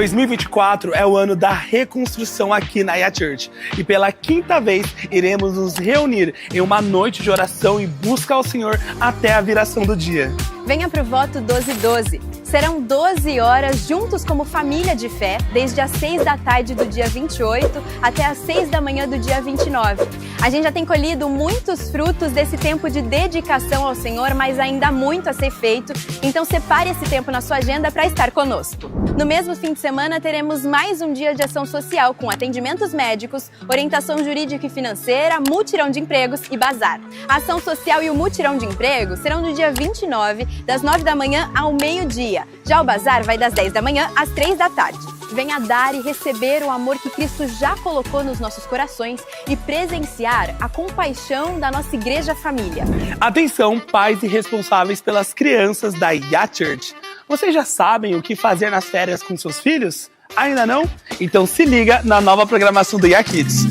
2024 é o ano da reconstrução aqui na IA Church. E pela quinta vez, iremos nos reunir em uma noite de oração e busca ao Senhor até a viração do dia. Venha pro Voto 12-12. Serão 12 horas juntos como família de fé, desde as 6 da tarde do dia 28 até as 6 da manhã do dia 29. A gente já tem colhido muitos frutos desse tempo de dedicação ao Senhor, mas ainda há muito a ser feito, então separe esse tempo na sua agenda para estar conosco. No mesmo fim de semana, teremos mais um dia de ação social com atendimentos médicos, orientação jurídica e financeira, mutirão de empregos e bazar. A ação social e o mutirão de empregos serão no dia 29, das 9 da manhã ao meio-dia. Já o bazar vai das 10 da manhã às 3 da tarde. Venha dar e receber o amor que Cristo já colocou nos nossos corações e presenciar a compaixão da nossa igreja família. Atenção, pais e responsáveis pelas crianças da IA Church. Vocês já sabem o que fazer nas férias com seus filhos? Ainda não? Então se liga na nova programação do IA Kids.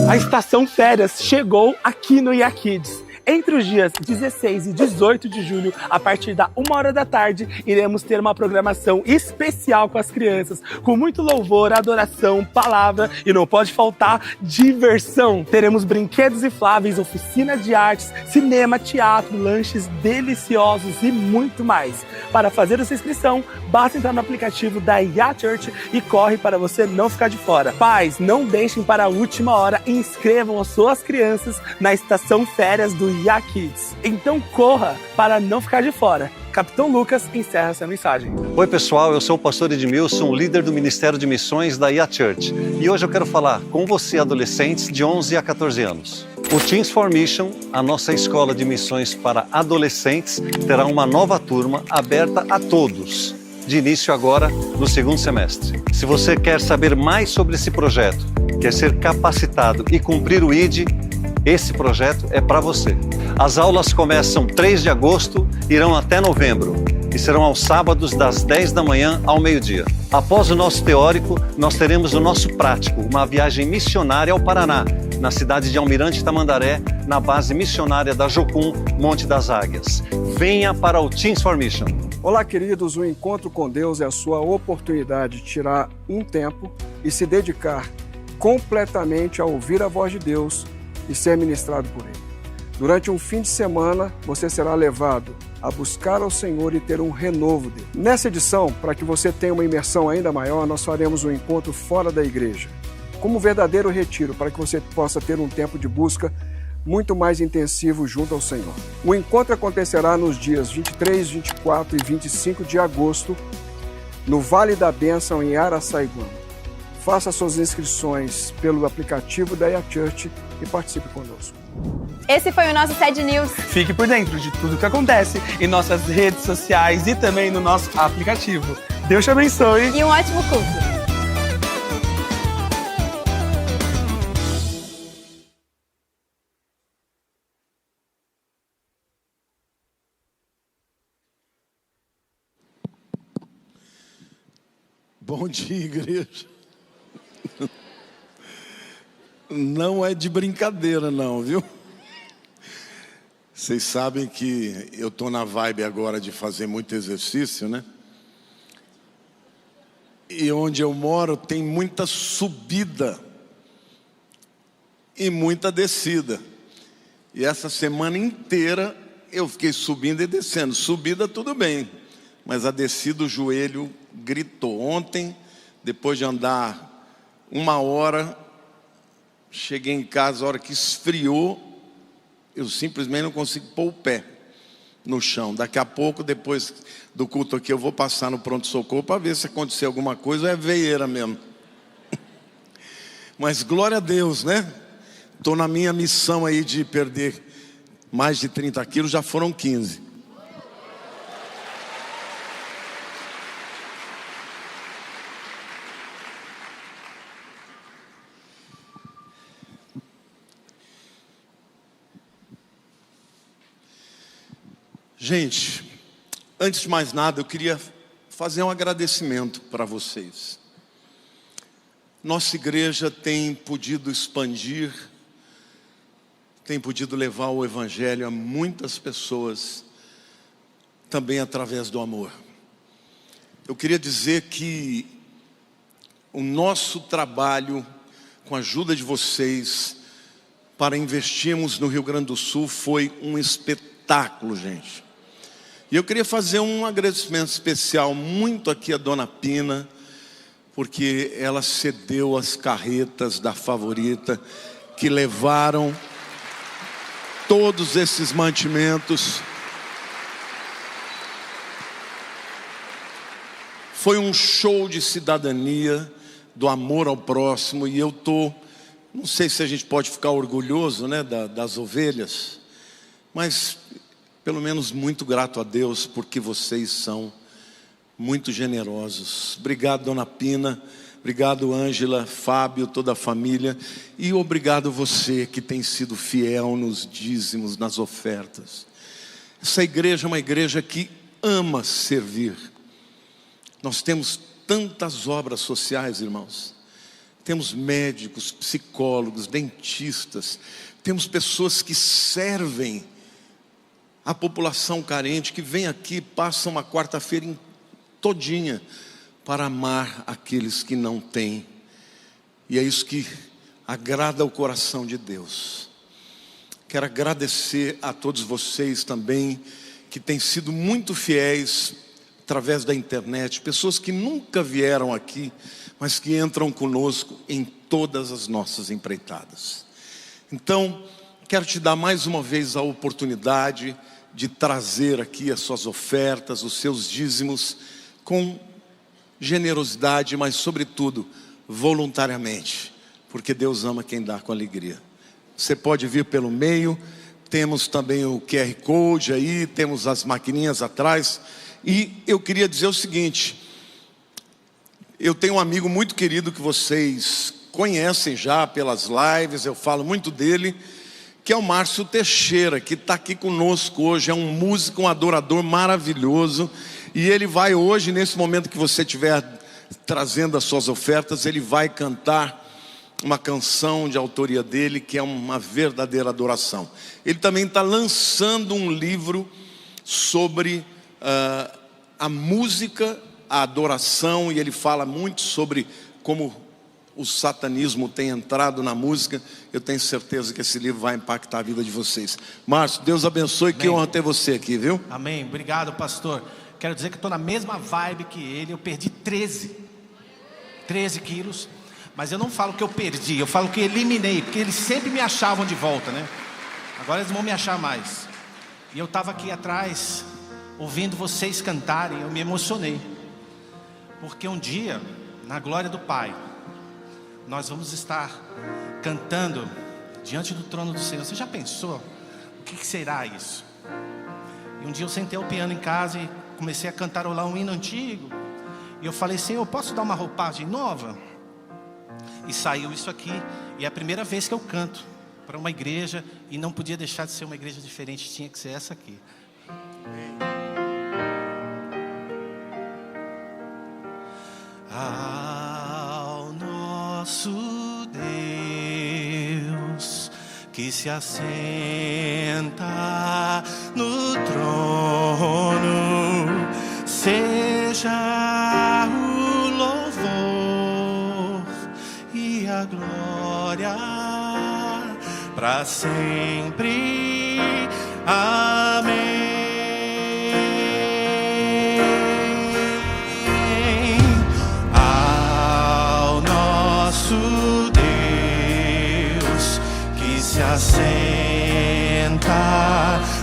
A estação férias chegou aqui no IA Kids. Entre os dias 16 e 18 de julho, a partir da 1h da tarde, iremos ter uma programação especial com as crianças, com muito louvor, adoração, palavra e não pode faltar diversão. Teremos brinquedos infláveis, oficina de artes, cinema, teatro, lanches deliciosos e muito mais. Para fazer essa inscrição, basta entrar no aplicativo da IA Church e corre para você não ficar de fora. Pais, não deixem para a última hora e inscrevam as suas crianças na estação férias do IA Kids. Então corra para não ficar de fora. Capitão Lucas encerra essa mensagem. Oi pessoal, eu sou o pastor Edmilson, líder do Ministério de Missões da IA Church. E hoje eu quero falar com você, adolescentes de 11 a 14 anos. O Teens for Mission, a nossa escola de missões para adolescentes, terá uma nova turma aberta a todos, de início agora no segundo semestre. Se você quer saber mais sobre esse projeto, quer ser capacitado e cumprir o ID, esse projeto é para você. As aulas começam 3 de agosto, irão até novembro e serão aos sábados das 10 da manhã ao meio-dia. Após o nosso teórico, nós teremos o nosso prático, uma viagem missionária ao Paraná, na cidade de Almirante Tamandaré, na base missionária da Jocum, Monte das Águias. Venha para o Teens for Mission. Olá, queridos, o encontro com Deus é a sua oportunidade de tirar um tempo e se dedicar completamente a ouvir a voz de Deus e ser ministrado por Ele. Durante um fim de semana, você será levado a buscar ao Senhor e ter um renovo dele. Nessa edição, para que você tenha uma imersão ainda maior, nós faremos um encontro fora da igreja, como um verdadeiro retiro, para que você possa ter um tempo de busca muito mais intensivo junto ao Senhor. O encontro acontecerá nos dias 23, 24 e 25 de agosto, no Vale da Bênção, em Araçaiguama. Faça suas inscrições pelo aplicativo da IA Church e participe conosco. Esse foi o nosso TED News. Fique por dentro de tudo que acontece em nossas redes sociais e também no nosso aplicativo. Deus te abençoe. E um ótimo culto. Bom dia, igreja. Não é de brincadeira não, viu? Vocês sabem que eu tô na vibe agora de fazer muito exercício, né? E onde eu moro tem muita subida e muita descida. E essa semana inteira eu fiquei subindo e descendo. Subida tudo bem, mas a descida o joelho gritou. Ontem, depois de andar 1 hora, cheguei em casa, a hora que esfriou, eu simplesmente não consigo pôr o pé no chão. Daqui a pouco, depois do culto aqui, eu vou passar no pronto-socorro para ver se acontecer alguma coisa, ou é veieira mesmo. Mas glória a Deus, né? Estou na minha missão aí de perder mais de 30 quilos, já foram 15. Gente, antes de mais nada, eu queria fazer um agradecimento para vocês. Nossa igreja tem podido expandir, tem podido levar o evangelho a muitas pessoas, também através do amor. Eu queria dizer que o nosso trabalho, com a ajuda de vocês, para investirmos no Rio Grande do Sul, foi um espetáculo, gente. E eu queria fazer um agradecimento especial muito aqui à Dona Pina, porque ela cedeu as carretas da Favorita, que levaram todos esses mantimentos. Foi um show de cidadania, do amor ao próximo, e eu não sei se a gente pode ficar orgulhoso, né, das ovelhas, mas pelo menos muito grato a Deus, porque vocês são muito generosos. Obrigado, Dona Pina, obrigado, Ângela, Fábio, toda a família, e obrigado você que tem sido fiel nos dízimos, nas ofertas. Essa igreja é uma igreja que ama servir. Nós temos tantas obras sociais, irmãos. Temos médicos, psicólogos, dentistas. Temos pessoas que servem a população carente, que vem aqui, passa uma quarta-feira todinha para amar aqueles que não têm. E é isso que agrada o coração de Deus. Quero agradecer a todos vocês também, que têm sido muito fiéis através da internet, pessoas que nunca vieram aqui, mas que entram conosco em todas as nossas empreitadas. Então, quero te dar mais uma vez a oportunidade de trazer aqui as suas ofertas, os seus dízimos, com generosidade, mas sobretudo, voluntariamente, porque Deus ama quem dá com alegria. Você pode vir pelo meio, temos também o QR Code aí, temos as maquininhas atrás. E eu queria dizer o seguinte: eu tenho um amigo muito querido que vocês conhecem já pelas lives, eu falo muito dele, que é o Márcio Teixeira, que está aqui conosco hoje. É um músico, um adorador maravilhoso, e ele vai hoje, nesse momento que você estiver trazendo as suas ofertas, ele vai cantar uma canção de autoria dele, que é uma verdadeira adoração. Ele também está lançando um livro sobre a música, a adoração, e ele fala muito sobre como o satanismo tem entrado na música. Eu tenho certeza que esse livro vai impactar a vida de vocês. Márcio, Deus abençoe. Amém. Que honra ter você aqui, viu? Amém, obrigado, pastor. Quero dizer que estou na mesma vibe que ele. Eu perdi 13 quilos, mas eu não falo que eu perdi, eu falo que eliminei, porque eles sempre me achavam de volta, né? Agora eles vão me achar mais. E eu estava aqui atrás, ouvindo vocês cantarem, eu me emocionei, porque um dia, na glória do Pai, nós vamos estar cantando diante do trono do Senhor. Você já pensou o que será isso? E um dia eu sentei ao piano em casa e comecei a cantarolar um hino antigo, e eu falei: Senhor, posso dar uma roupagem nova? E saiu isso aqui, e é a primeira vez que eu canto para uma igreja, e não podia deixar de ser uma igreja diferente, tinha que ser essa aqui. Ao nosso Deus, que se assenta no trono, seja o louvor e a glória para sempre. Amém. Se assenta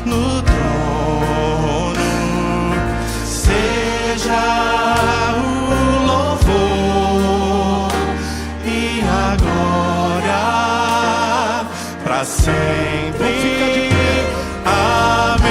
no trono, seja o louvor e a glória para sempre. Fica de pé. Amém.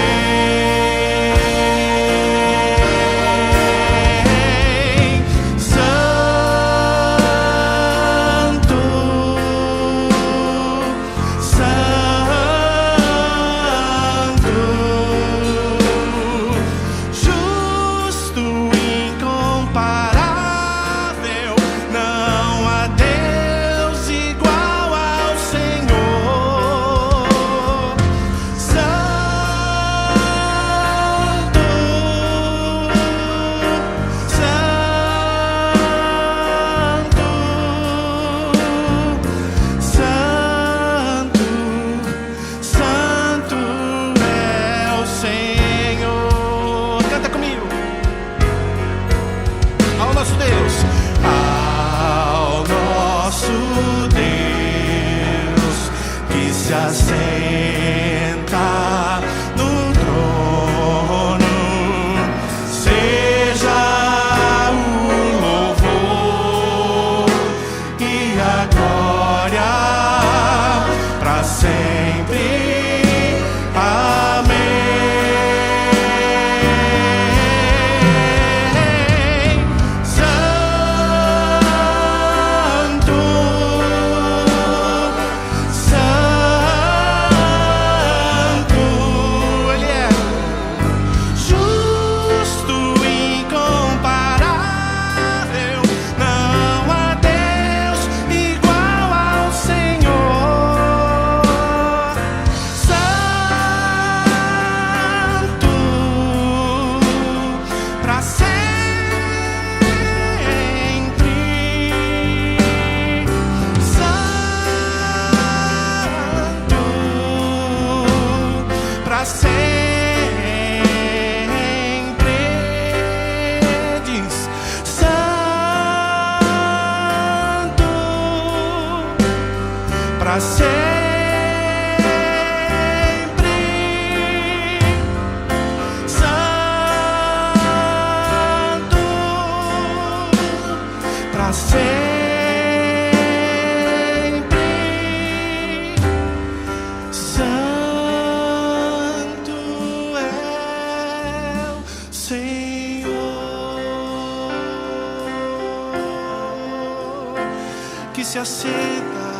que se assenta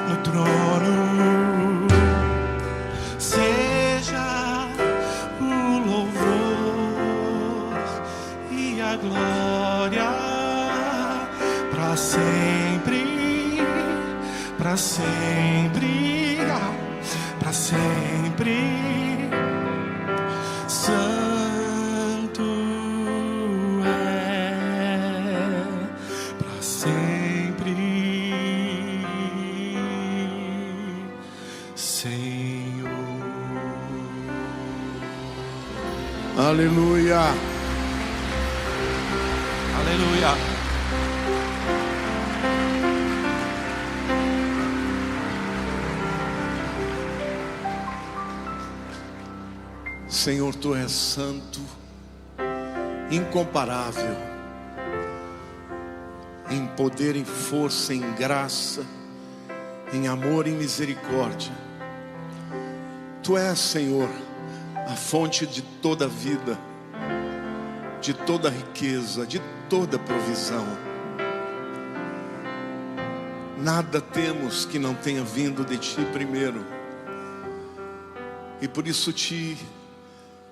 no trono, seja o louvor e a glória para sempre, para sempre, para sempre. Santo é para sempre, Senhor. Aleluia. Aleluia. Senhor, Tu és santo, incomparável, em poder, em força, em graça, em amor e misericórdia. Tu és, Senhor, a fonte de toda vida, de toda riqueza, de toda provisão. Nada temos que não tenha vindo de Ti primeiro, e por isso Te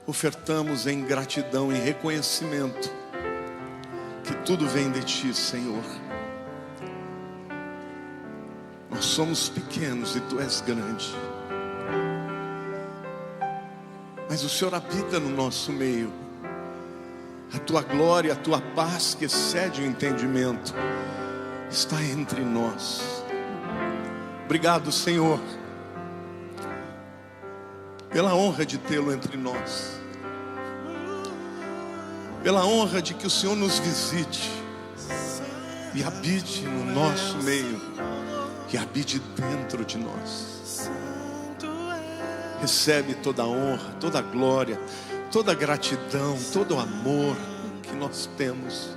ofertamos em gratidão e reconhecimento que tudo vem de Ti, Senhor. Nós somos pequenos e Tu és grande, mas o Senhor habita no nosso meio. A Tua glória, a Tua paz que excede o entendimento está entre nós. Obrigado, Senhor, pela honra de tê-lo entre nós, pela honra de que o Senhor nos visite e habite no nosso meio, e habite dentro de nós. Recebe toda a honra, toda a glória, toda a gratidão, todo o amor que nós temos.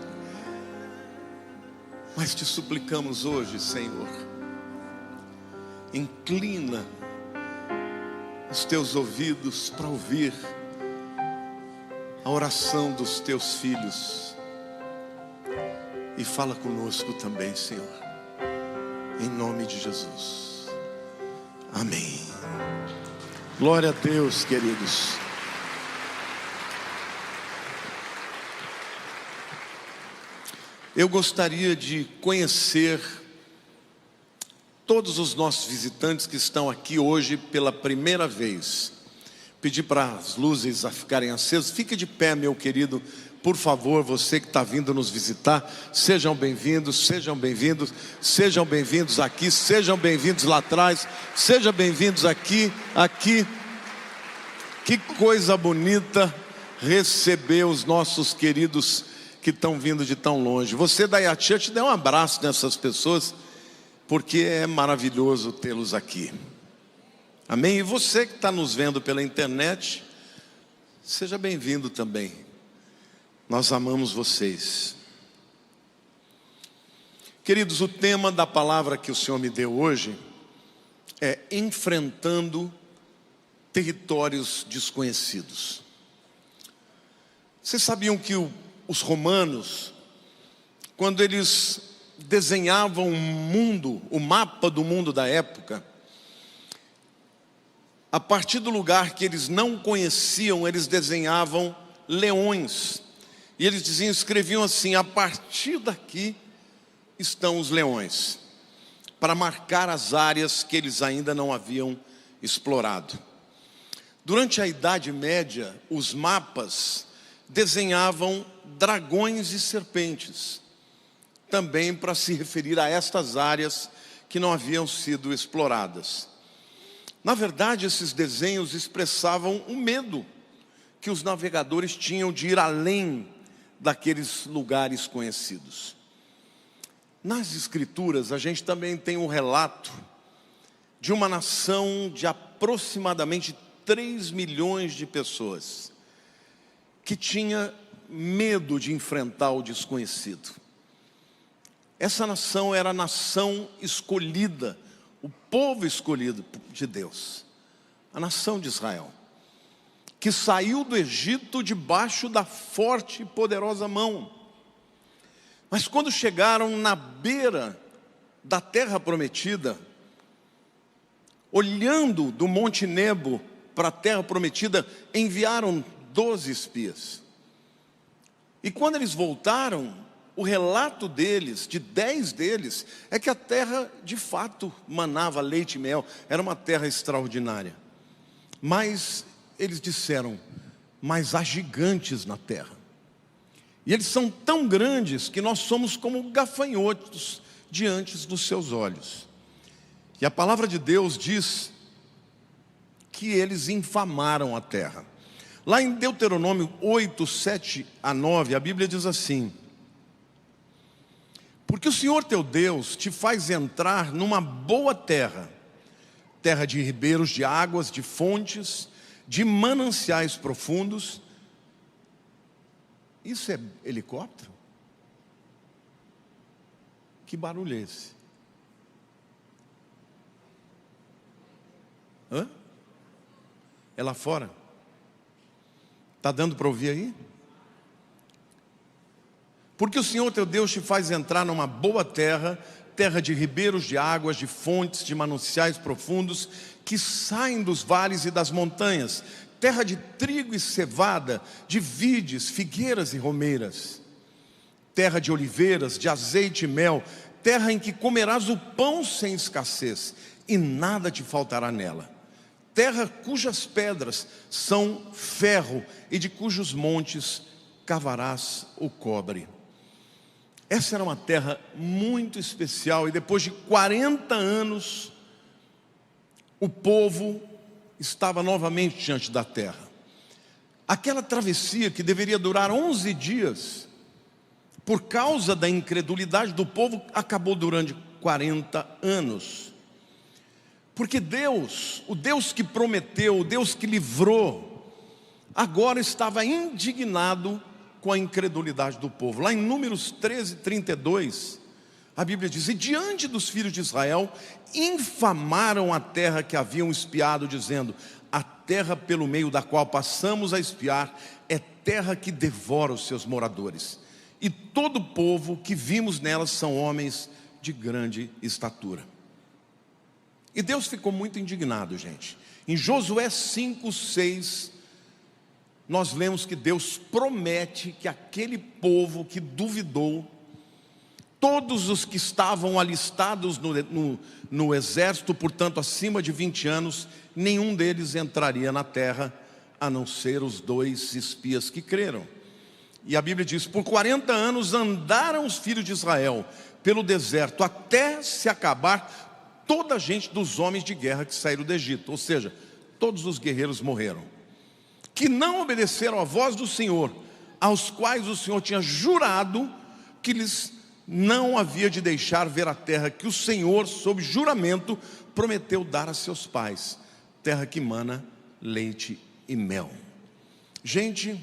Mas te suplicamos hoje, Senhor, inclina os Teus ouvidos para ouvir a oração dos Teus filhos e fala conosco também, Senhor, em nome de Jesus. Amém. Glória a Deus, queridos. Eu gostaria de conhecer todos os nossos visitantes que estão aqui hoje pela primeira vez. Pedir para as luzes a ficarem acesas. Fique de pé, meu querido, por favor, você que está vindo nos visitar. Sejam bem-vindos, sejam bem-vindos, sejam bem-vindos aqui, sejam bem-vindos lá atrás, sejam bem-vindos aqui. Que coisa bonita receber os nossos queridos que estão vindo de tão longe. Você da Yachurch, dê um abraço nessas pessoas, porque é maravilhoso tê-los aqui. Amém? E você que está nos vendo pela internet, seja bem-vindo também. Nós amamos vocês. Queridos, o tema da palavra que o Senhor me deu hoje é enfrentando territórios desconhecidos. Vocês sabiam que os romanos, quando eles desenhavam o mapa do mundo da época, a partir do lugar que eles não conheciam, eles desenhavam leões. E eles escreviam assim: a partir daqui estão os leões, para marcar as áreas que eles ainda não haviam explorado. Durante a Idade Média, os mapas desenhavam dragões e serpentes, também para se referir a estas áreas que não haviam sido exploradas. Na verdade, esses desenhos expressavam o medo que os navegadores tinham de ir além daqueles lugares conhecidos. Nas Escrituras, a gente também tem um relato de uma nação de aproximadamente 3 milhões de pessoas que tinha medo de enfrentar o desconhecido. Essa nação era a nação escolhida, o povo escolhido de Deus, a nação de Israel, que saiu do Egito debaixo da forte e poderosa mão. Mas quando chegaram na beira da terra prometida, olhando do Monte Nebo para a terra prometida, enviaram 12 espias. E quando eles voltaram, o relato deles, de 10 deles, é que a terra de fato manava leite e mel, era uma terra extraordinária. Mas eles disseram, mas há gigantes na terra. E eles são tão grandes que nós somos como gafanhotos diante dos seus olhos. E a palavra de Deus diz que eles infamaram a terra. Lá em Deuteronômio 8, 7 a 9, a Bíblia diz assim: porque o Senhor teu Deus te faz entrar numa boa terra, terra de ribeiros de águas, de fontes, de mananciais profundos. Isso é helicóptero? Que barulho é esse? Hã? É lá fora? Está dando para ouvir aí? Porque o Senhor teu Deus te faz entrar numa boa terra, terra de ribeiros de águas, de fontes, de mananciais profundos, que saem dos vales e das montanhas, terra de trigo e cevada, de vides, figueiras e romeiras, terra de oliveiras, de azeite e mel, terra em que comerás o pão sem escassez, e nada te faltará nela, terra cujas pedras são ferro, e de cujos montes cavarás o cobre. Essa era uma terra muito especial, e depois de 40 anos, o povo estava novamente diante da terra. Aquela travessia que deveria durar 11 dias, por causa da incredulidade do povo, acabou durando 40 anos. Porque Deus, o Deus que prometeu, o Deus que livrou, agora estava indignado com a incredulidade do povo. Lá em Números 13, 32, a Bíblia diz: e diante dos filhos de Israel, infamaram a terra que haviam espiado, dizendo: a terra pelo meio da qual passamos a espiar, é terra que devora os seus moradores, e todo o povo que vimos nelas são homens de grande estatura. E Deus ficou muito indignado, gente. Em Josué 5, 6, nós lemos que Deus promete que aquele povo que duvidou, todos os que estavam alistados no exército, portanto acima de 20 anos, nenhum deles entraria na terra, a não ser os 2 espias que creram. E a Bíblia diz: por 40 anos andaram os filhos de Israel pelo deserto, até se acabar toda a gente dos homens de guerra que saíram do Egito, ou seja, todos os guerreiros morreram, que não obedeceram à voz do Senhor, aos quais o Senhor tinha jurado que lhes não havia de deixar ver a terra que o Senhor, sob juramento, prometeu dar a seus pais, terra que mana leite e mel. Gente,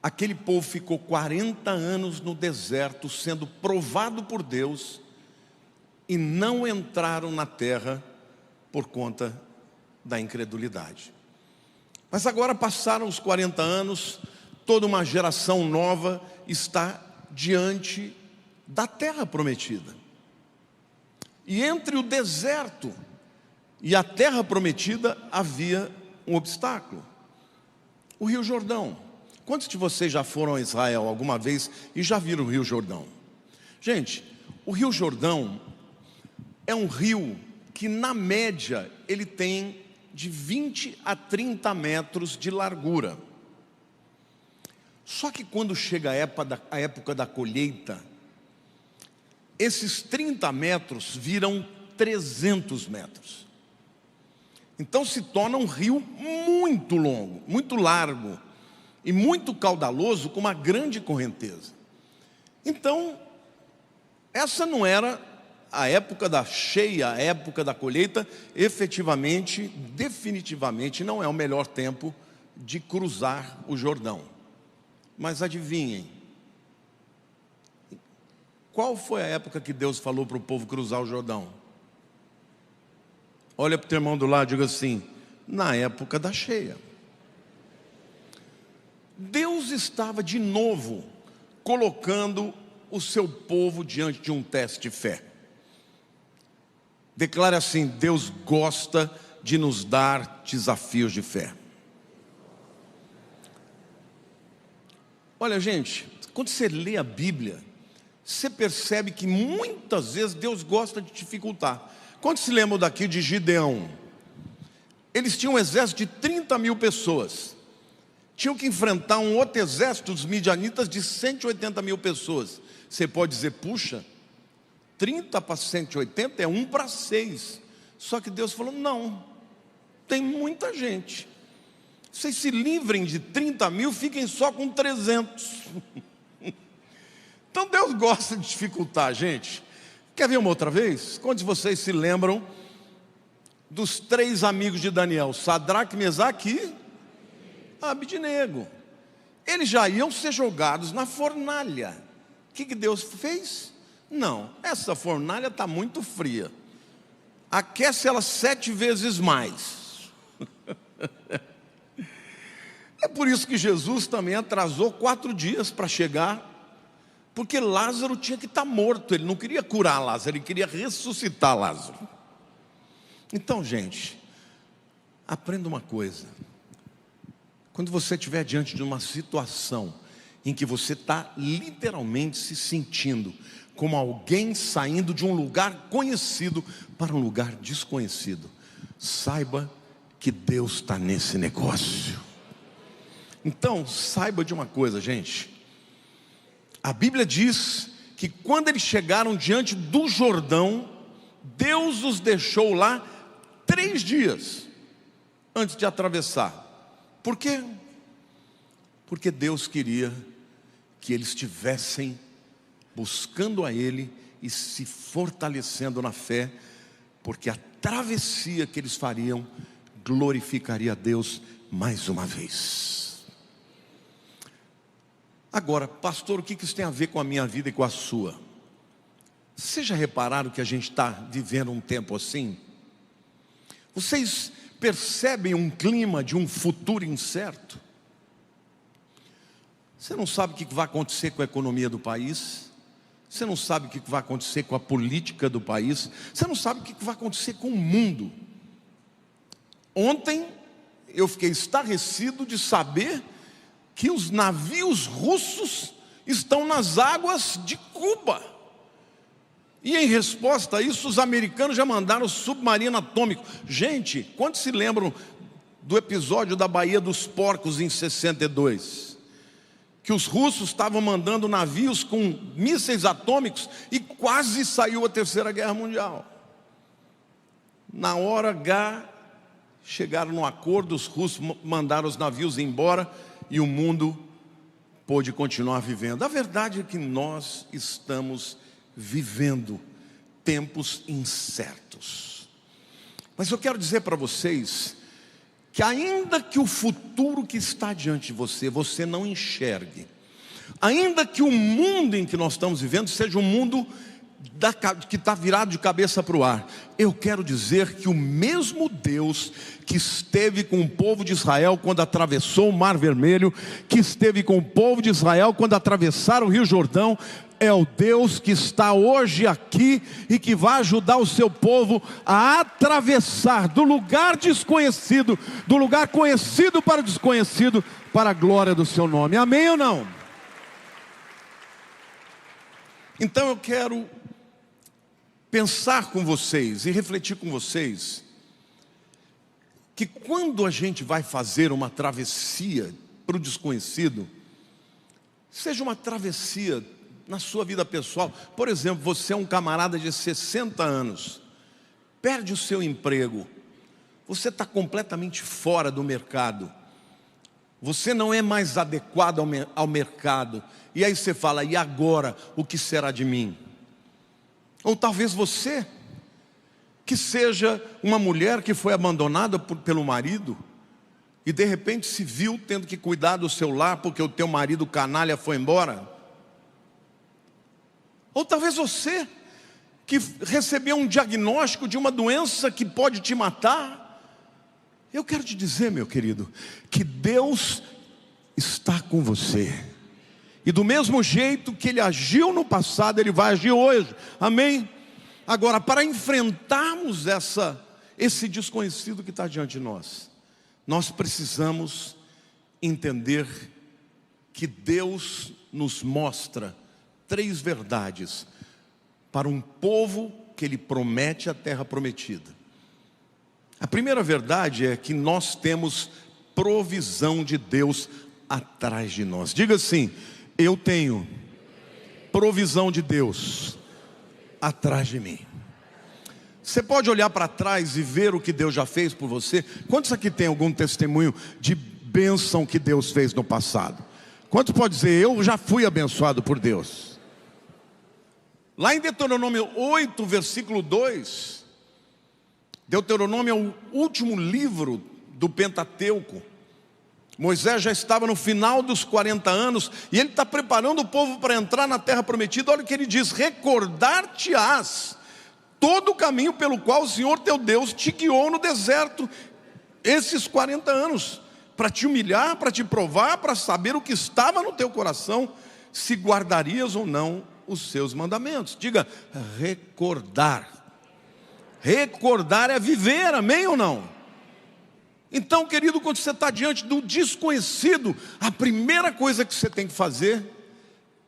aquele povo ficou 40 anos no deserto, sendo provado por Deus, e não entraram na terra por conta da incredulidade. Mas agora passaram os 40 anos, toda uma geração nova está diante da terra prometida. E entre o deserto e a terra prometida havia um obstáculo: o Rio Jordão. Quantos de vocês já foram a Israel alguma vez e já viram o Rio Jordão? Gente, o Rio Jordão é um rio que, na média, ele tem de 20 a 30 metros de largura. Só que quando chega a época da colheita, esses 30 metros viram 300 metros. Então se torna um rio muito longo, muito largo e muito caudaloso, com uma grande correnteza. Então, essa não era a época da cheia, a época da colheita. Efetivamente, definitivamente não é o melhor tempo de cruzar o Jordão. Mas adivinhem, qual foi a época que Deus falou para o povo cruzar o Jordão? Olha para o teu irmão do lado e diga assim: na época da cheia. Deus estava de novo colocando o seu povo diante de um teste de fé. Declare assim: Deus gosta de nos dar desafios de fé. Olha, gente, quando você lê a Bíblia, você percebe que muitas vezes Deus gosta de dificultar. Quando se lembram daqui de Gideão, eles tinham um exército de 30 mil pessoas, tinham que enfrentar um outro exército dos midianitas de 180 mil pessoas. Você pode dizer, puxa, 30 para 180 é 1 para 6. Só que Deus falou, não, tem muita gente. Vocês se livrem de 30 mil, fiquem só com 300. Então Deus gosta de dificultar, gente. Quer ver uma outra vez? Quantos de vocês se lembram dos 3 amigos de Daniel? Sadraque, Mesaque e Abednego. Eles já iam ser jogados na fornalha. O que Deus fez? Não, essa fornalha está muito fria. Aquece ela 7 vezes mais. É por isso que Jesus também atrasou 4 dias para chegar, porque Lázaro tinha que estar morto. Ele não queria curar Lázaro, ele queria ressuscitar Lázaro. Então, gente, aprenda uma coisa: quando você estiver diante de uma situação em que você está literalmente se sentindo como alguém saindo de um lugar conhecido para um lugar desconhecido, saiba que Deus está nesse negócio. Então, saiba de uma coisa, gente. A Bíblia diz que quando eles chegaram diante do Jordão, Deus os deixou lá 3 dias antes de atravessar. Por quê? Porque Deus queria que eles estivessem buscando a Ele e se fortalecendo na fé, porque a travessia que eles fariam glorificaria a Deus mais uma vez. Agora, pastor, o que isso tem a ver com a minha vida e com a sua? Vocês já repararam que a gente está vivendo um tempo assim? Vocês percebem um clima de um futuro incerto? Você não sabe o que vai acontecer com a economia do país, você não sabe o que vai acontecer com a política do país, você não sabe o que vai acontecer com o mundo. Ontem eu fiquei estarrecido de saber que os navios russos estão nas águas de Cuba. E em resposta a isso, os americanos já mandaram submarino atômico. Gente, quantos se lembram do episódio da Baía dos Porcos em 62? Que os russos estavam mandando navios com mísseis atômicos e quase saiu a Terceira Guerra Mundial. Na hora H, chegaram num acordo, os russos mandaram os navios embora e o mundo pôde continuar vivendo. A verdade é que nós estamos vivendo tempos incertos. Mas eu quero dizer para vocês que ainda que o futuro que está diante de você, você não enxergue, ainda que o mundo em que nós estamos vivendo seja um mundo que está virado de cabeça para o ar, eu quero dizer que o mesmo Deus que esteve com o povo de Israel quando atravessou o Mar Vermelho, que esteve com o povo de Israel quando atravessaram o Rio Jordão, é o Deus que está hoje aqui e que vai ajudar o seu povo a atravessar do lugar desconhecido, do lugar conhecido para o desconhecido, para a glória do seu nome. Amém ou não? Então eu quero pensar com vocês e refletir com vocês que quando a gente vai fazer uma travessia para o desconhecido, seja uma travessia na sua vida pessoal. Por exemplo, você é um camarada de 60 anos, perde o seu emprego, você está completamente fora do mercado, você não é mais adequado ao mercado, e aí você fala, e agora, o que será de mim? Ou talvez você, que seja uma mulher que foi abandonada pelo marido, e de repente se viu tendo que cuidar do seu lar, porque o teu marido canalha foi embora. Ou talvez você, que recebeu um diagnóstico de uma doença que pode te matar. Eu quero te dizer, meu querido, que Deus está com você. E do mesmo jeito que Ele agiu no passado, Ele vai agir hoje. Amém? Agora, para enfrentarmos esse desconhecido que está diante de nós, nós precisamos entender que Deus nos mostra 3 verdades para um povo que Ele promete a terra prometida. A primeira verdade é que nós temos provisão de Deus atrás de nós. Diga assim: eu tenho provisão de Deus atrás de mim. Você pode olhar para trás e ver o que Deus já fez por você? Quantos aqui tem algum testemunho de bênção que Deus fez no passado? Quantos pode dizer, eu já fui abençoado por Deus? Lá em Deuteronômio 8, versículo 2, Deuteronômio é o último livro do Pentateuco. Moisés já estava no final dos 40 anos e ele está preparando o povo para entrar na terra prometida. Olha o que ele diz: recordar-te-ás todo o caminho pelo qual o Senhor teu Deus te guiou no deserto esses 40 anos, para te humilhar, para te provar, para saber o que estava no teu coração, se guardarias ou não os seus mandamentos. Diga, recordar. Recordar é viver, amém ou não? Então, querido, quando você está diante do desconhecido, a primeira coisa que você tem que fazer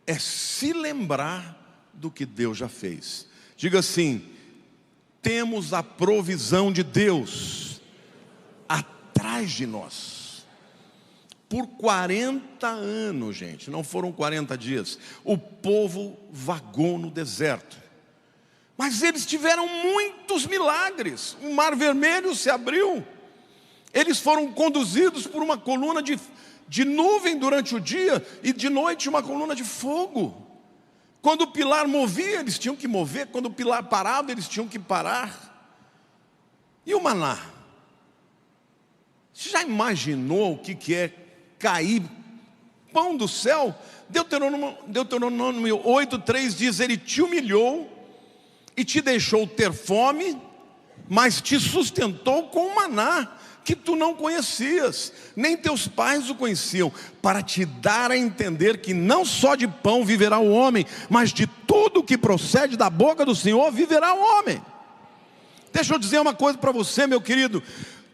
é se lembrar do que Deus já fez. Diga assim: temos a provisão de Deus atrás de nós. Por 40 anos, gente, não foram 40 dias, o povo vagou no deserto. Mas eles tiveram muitos milagres. O Mar Vermelho se abriu. Eles foram conduzidos por uma coluna de nuvem durante o dia e de noite uma coluna de fogo. Quando o pilar movia, eles tinham que mover. Quando o pilar parava, eles tinham que parar. E o maná? Você já imaginou o que é cair pão do céu? Deuteronômio 8:3 diz: Ele te humilhou e te deixou ter fome, mas te sustentou com o maná que tu não conhecias, nem teus pais o conheciam, para te dar a entender que não só de pão viverá o homem, mas de tudo que procede da boca do Senhor viverá o homem. Deixa eu dizer uma coisa para você, meu querido: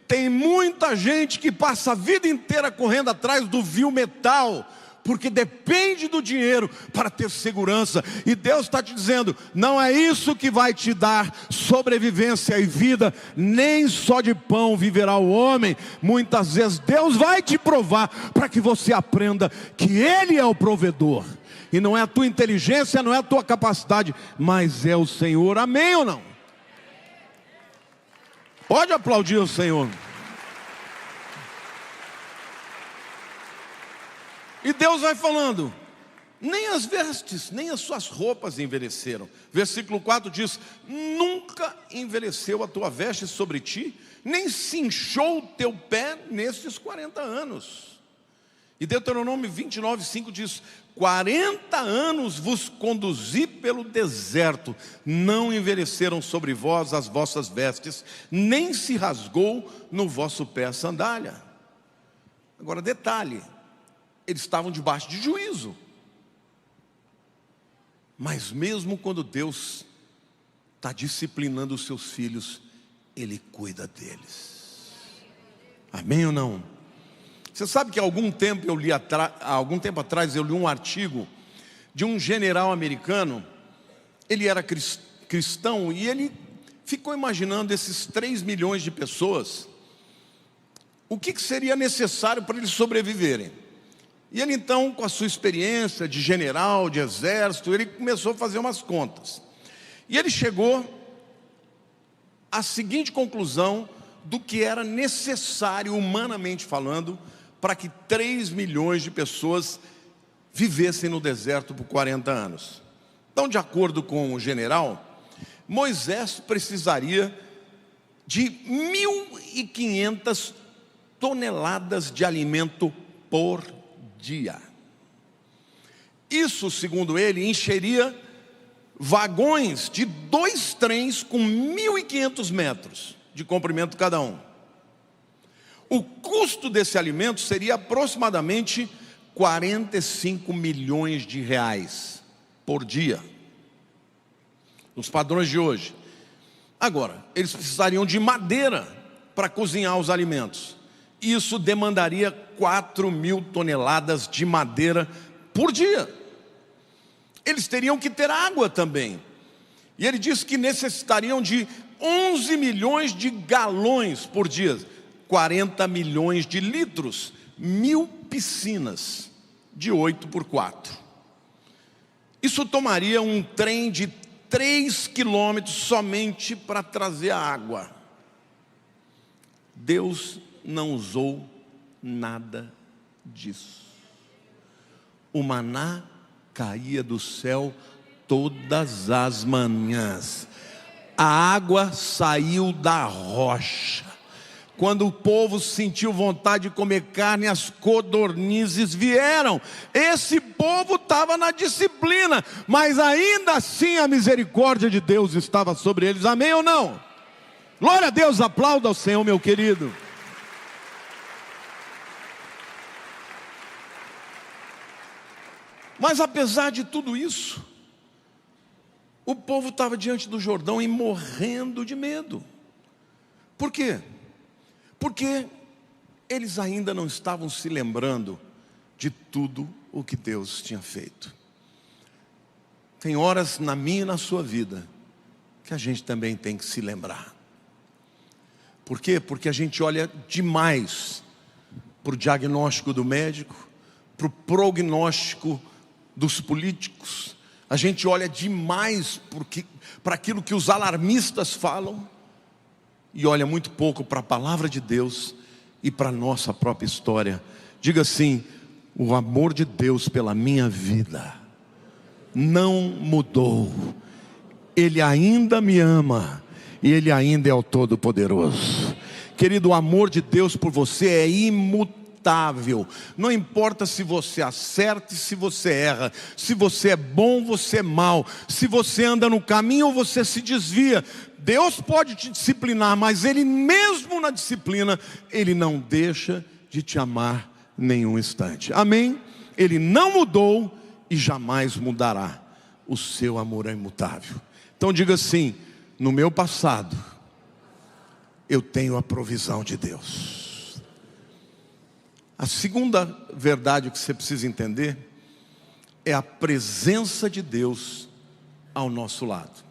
tem muita gente que passa a vida inteira correndo atrás do vil metal, porque depende do dinheiro para ter segurança. E Deus está te dizendo: não é isso que vai te dar sobrevivência e vida, nem só de pão viverá o homem. Muitas vezes Deus vai te provar para que você aprenda que Ele é o provedor, e não é a tua inteligência, não é a tua capacidade, mas é o Senhor. Amém ou não? Pode aplaudir o Senhor. E Deus vai falando: nem as vestes, nem as suas roupas envelheceram. Versículo 4 diz: nunca envelheceu a tua veste sobre ti, nem se inchou o teu pé nestes 40 anos. E Deuteronômio 29:5 diz: 40 anos vos conduzi pelo deserto, não envelheceram sobre vós as vossas vestes, nem se rasgou no vosso pé a sandália. Agora detalhe: eles estavam debaixo de juízo. Mas mesmo quando Deus está disciplinando os seus filhos, Ele cuida deles. Amém ou não? Você sabe que há algum tempo atrás eu li um artigo de um general americano. Ele era cristão e ele ficou imaginando esses 3 milhões de pessoas, o que seria necessário para eles sobreviverem. E ele então, com a sua experiência de general, de exército, ele começou a fazer umas contas. E ele chegou à seguinte conclusão do que era necessário, humanamente falando, para que 3 milhões de pessoas vivessem no deserto por 40 anos. Então, de acordo com o general, Moisés precisaria de 1.500 toneladas de alimento por dia. Isso, segundo ele, encheria vagões de 2 trens com 1.500 metros de comprimento cada um. O custo desse alimento seria aproximadamente 45 milhões de reais por dia, nos padrões de hoje. Agora, eles precisariam de madeira para cozinhar os alimentos. Isso demandaria 4.000 toneladas de madeira por dia. Eles teriam que ter água também. E ele diz que necessitariam de 11 milhões de galões por dia, 40 milhões de litros, 1.000 piscinas de 8x4. Isso tomaria um trem de 3 quilômetros somente para trazer a água. Deus não usou nada disso. O maná caía do céu todas as manhãs. A água saiu da rocha. Quando o povo sentiu vontade de comer carne, as codornizes vieram. Esse povo estava na disciplina, mas ainda assim a misericórdia de Deus estava sobre eles. Amém ou não? Glória a Deus, aplauda ao Senhor, meu querido. Mas apesar de tudo isso, o povo estava diante do Jordão e morrendo de medo. Por quê? Porque eles ainda não estavam se lembrando de tudo o que Deus tinha feito. Tem horas na minha e na sua vida que a gente também tem que se lembrar. Por quê? Porque a gente olha demais para o diagnóstico do médico, para o prognóstico dos políticos. A gente olha demais para aquilo que os alarmistas falam e olha muito pouco para a palavra de Deus e para a nossa própria história. Diga assim: o amor de Deus pela minha vida não mudou. Ele ainda me ama e Ele ainda é o Todo-Poderoso. Querido, o amor de Deus por você é imutável. Não importa se você acerta e se você erra, se você é bom, você é mau, se você anda no caminho ou você se desvia. Deus pode te disciplinar, mas Ele mesmo na disciplina, Ele não deixa de te amar nenhum instante. Amém? Ele não mudou e jamais mudará. O seu amor é imutável. Então diga assim: no meu passado eu tenho a provisão de Deus. A segunda verdade que você precisa entender é a presença de Deus ao nosso lado.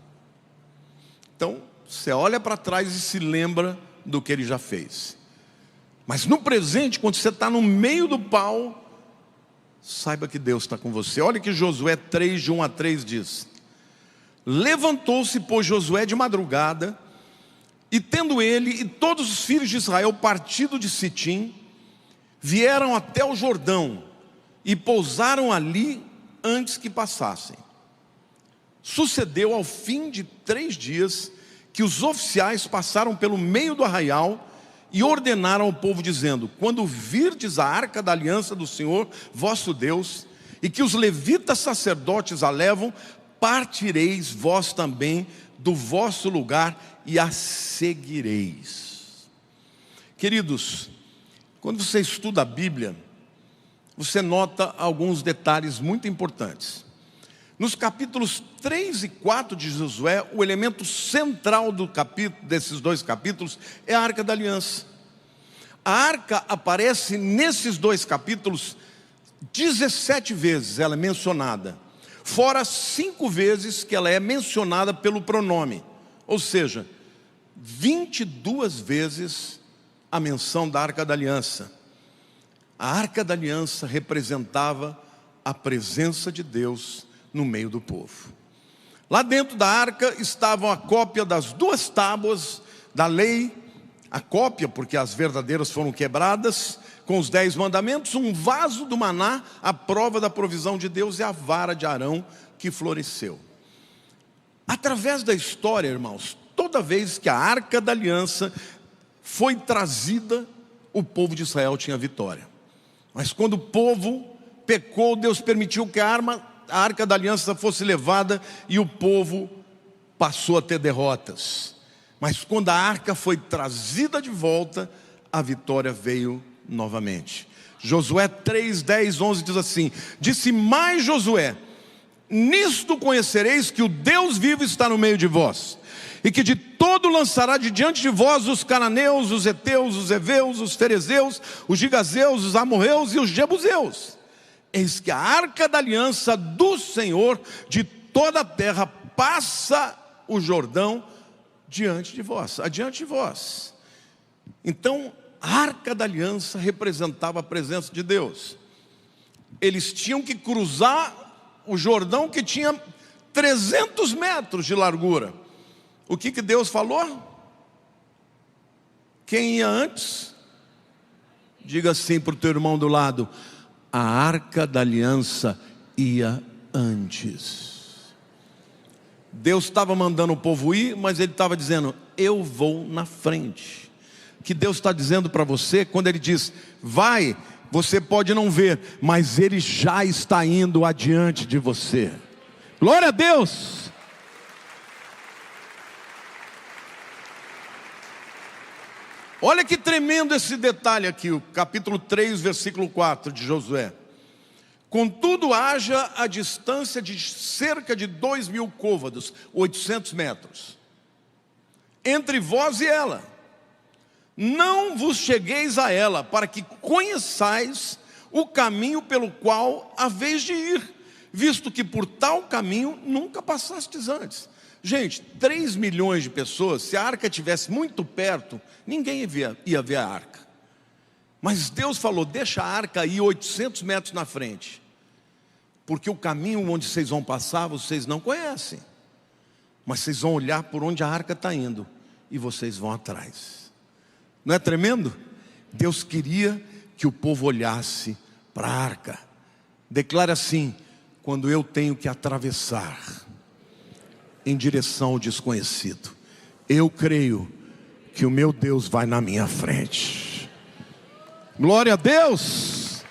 Então, você olha para trás e se lembra do que Ele já fez. Mas no presente, quando você está no meio do pau, saiba que Deus está com você. Olha que Josué 3, de 1 a 3 diz: levantou-se, pois, Josué de madrugada, e tendo ele e todos os filhos de Israel partido de Sitim, vieram até o Jordão e pousaram ali antes que passassem. Sucedeu ao fim de 3 dias que os oficiais passaram pelo meio do arraial e ordenaram ao povo dizendo: quando virdes a arca da aliança do Senhor vosso Deus, e que os levitas sacerdotes a levam, partireis vós também do vosso lugar e a seguireis. Queridos, quando você estuda a Bíblia, você nota alguns detalhes muito importantes. Nos capítulos 3 e 4 de Josué, o elemento central desses 2 capítulos é a Arca da Aliança. A arca aparece nesses 2 capítulos 17 vezes, ela é mencionada. Fora 5 vezes que ela é mencionada pelo pronome. Ou seja, 22 vezes a menção da Arca da Aliança. A Arca da Aliança representava a presença de Deus no meio do povo. Lá dentro da arca estavam a cópia das 2 tábuas da lei, a cópia, porque as verdadeiras foram quebradas, com os 10 mandamentos, um vaso do maná, a prova da provisão de Deus, e a vara de Arão que floresceu. Através da história, irmãos, toda vez que a Arca da Aliança foi trazida, o povo de Israel tinha vitória. Mas quando o povo pecou, Deus permitiu que a Arca da Aliança fosse levada e o povo passou a ter derrotas. Mas quando a arca foi trazida de volta, a vitória veio novamente. Josué 3, 10, 11 diz assim: disse mais Josué: nisto conhecereis que o Deus vivo está no meio de vós, e que de todo lançará de diante de vós os cananeus, os heteus, os heveus, os ferezeus, os gigazeus, os amorreus e os jebuseus. Eis que a arca da aliança do Senhor de toda a terra passa o Jordão diante de vós, adiante de vós. Então, a arca da aliança representava a presença de Deus. Eles tinham que cruzar o Jordão, que tinha 300 metros de largura. O que Deus falou? Quem ia antes? Diga assim para o teu irmão do lado: a arca da aliança ia antes. Deus estava mandando o povo ir, mas Ele estava dizendo: eu vou na frente. O que Deus está dizendo para você, quando Ele diz vai, você pode não ver, mas Ele já está indo adiante de você. Glória a Deus! Olha que tremendo esse detalhe aqui, o capítulo 3, versículo 4 de Josué. Contudo, haja a distância de cerca de 2.000 côvados, 800 metros, entre vós e ela. Não vos chegueis a ela, para que conheçais o caminho pelo qual haveis de ir, visto que por tal caminho nunca passastes antes. Gente, 3 milhões de pessoas, se a arca estivesse muito perto, ninguém ia ver a arca. Mas Deus falou: deixa a arca ir 800 metros na frente, porque o caminho onde vocês vão passar, vocês não conhecem, mas vocês vão olhar por onde a arca está indo, e vocês vão atrás. Não é tremendo? Deus queria que o povo olhasse para a arca. Declara assim: quando eu tenho que atravessar em direção ao desconhecido, eu creio que o meu Deus vai na minha frente. Glória a Deus!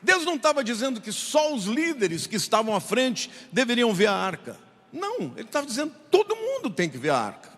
Deus não estava dizendo que só os líderes que estavam à frente deveriam ver a arca. Não, Ele estava dizendo que todo mundo tem que ver a arca.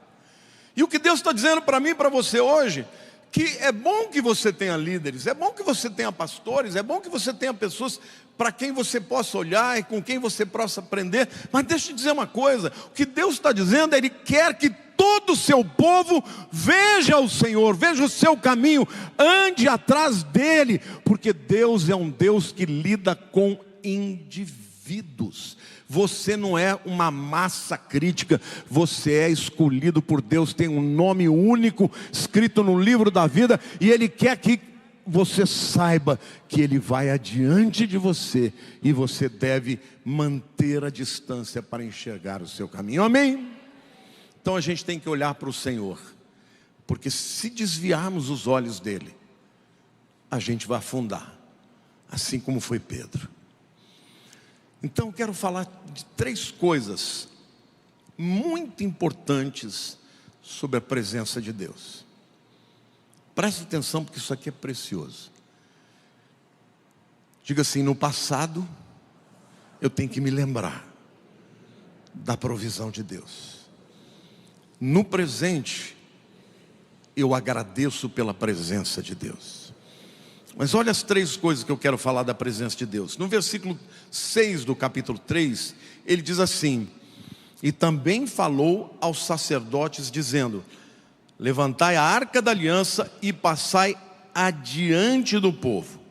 E o que Deus está dizendo para mim e para você hoje, que é bom que você tenha líderes, é bom que você tenha pastores, é bom que você tenha pessoas para quem você possa olhar e com quem você possa aprender. Mas deixa eu te dizer uma coisa: o que Deus está dizendo é Ele quer que todo o seu povo veja o Senhor, veja o seu caminho, ande atrás dEle, porque Deus é um Deus que lida com indivíduos. Você não é uma massa crítica, você é escolhido por Deus, tem um nome único escrito no livro da vida, e Ele quer que você saiba que Ele vai adiante de você, e você deve manter a distância para enxergar o seu caminho. Amém? Então a gente tem que olhar para o Senhor, porque se desviarmos os olhos dEle, a gente vai afundar, assim como foi Pedro. Então eu quero falar de 3 coisas muito importantes sobre a presença de Deus. Preste atenção, porque isso aqui é precioso. Diga assim: no passado eu tenho que me lembrar da provisão de Deus. No presente eu agradeço pela presença de Deus. Mas olha as 3 coisas que eu quero falar da presença de Deus. No versículo 6 do capítulo 3, ele diz assim: e também falou aos sacerdotes dizendo: levantai a arca da aliança e passai adiante do povo.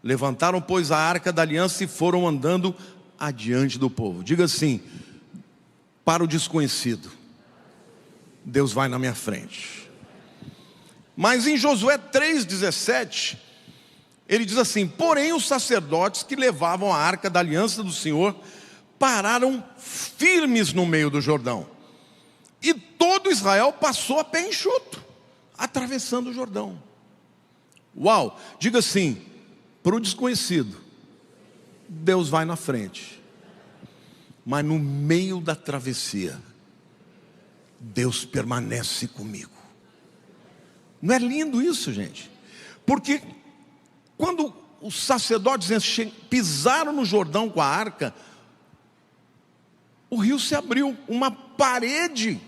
Levantaram, pois, a arca da aliança e foram andando adiante do povo. Diga assim: para o desconhecido, Deus vai na minha frente. Mas em Josué 3,17, ele diz assim: porém os sacerdotes que levavam a arca da aliança do Senhor pararam firmes no meio do Jordão, e todo Israel passou a pé enxuto, atravessando o Jordão. Uau! Diga assim: para o desconhecido, Deus vai na frente, mas no meio da travessia, Deus permanece comigo. Não é lindo isso, gente? Porque quando os sacerdotes pisaram no Jordão com a arca, o rio se abriu, uma parede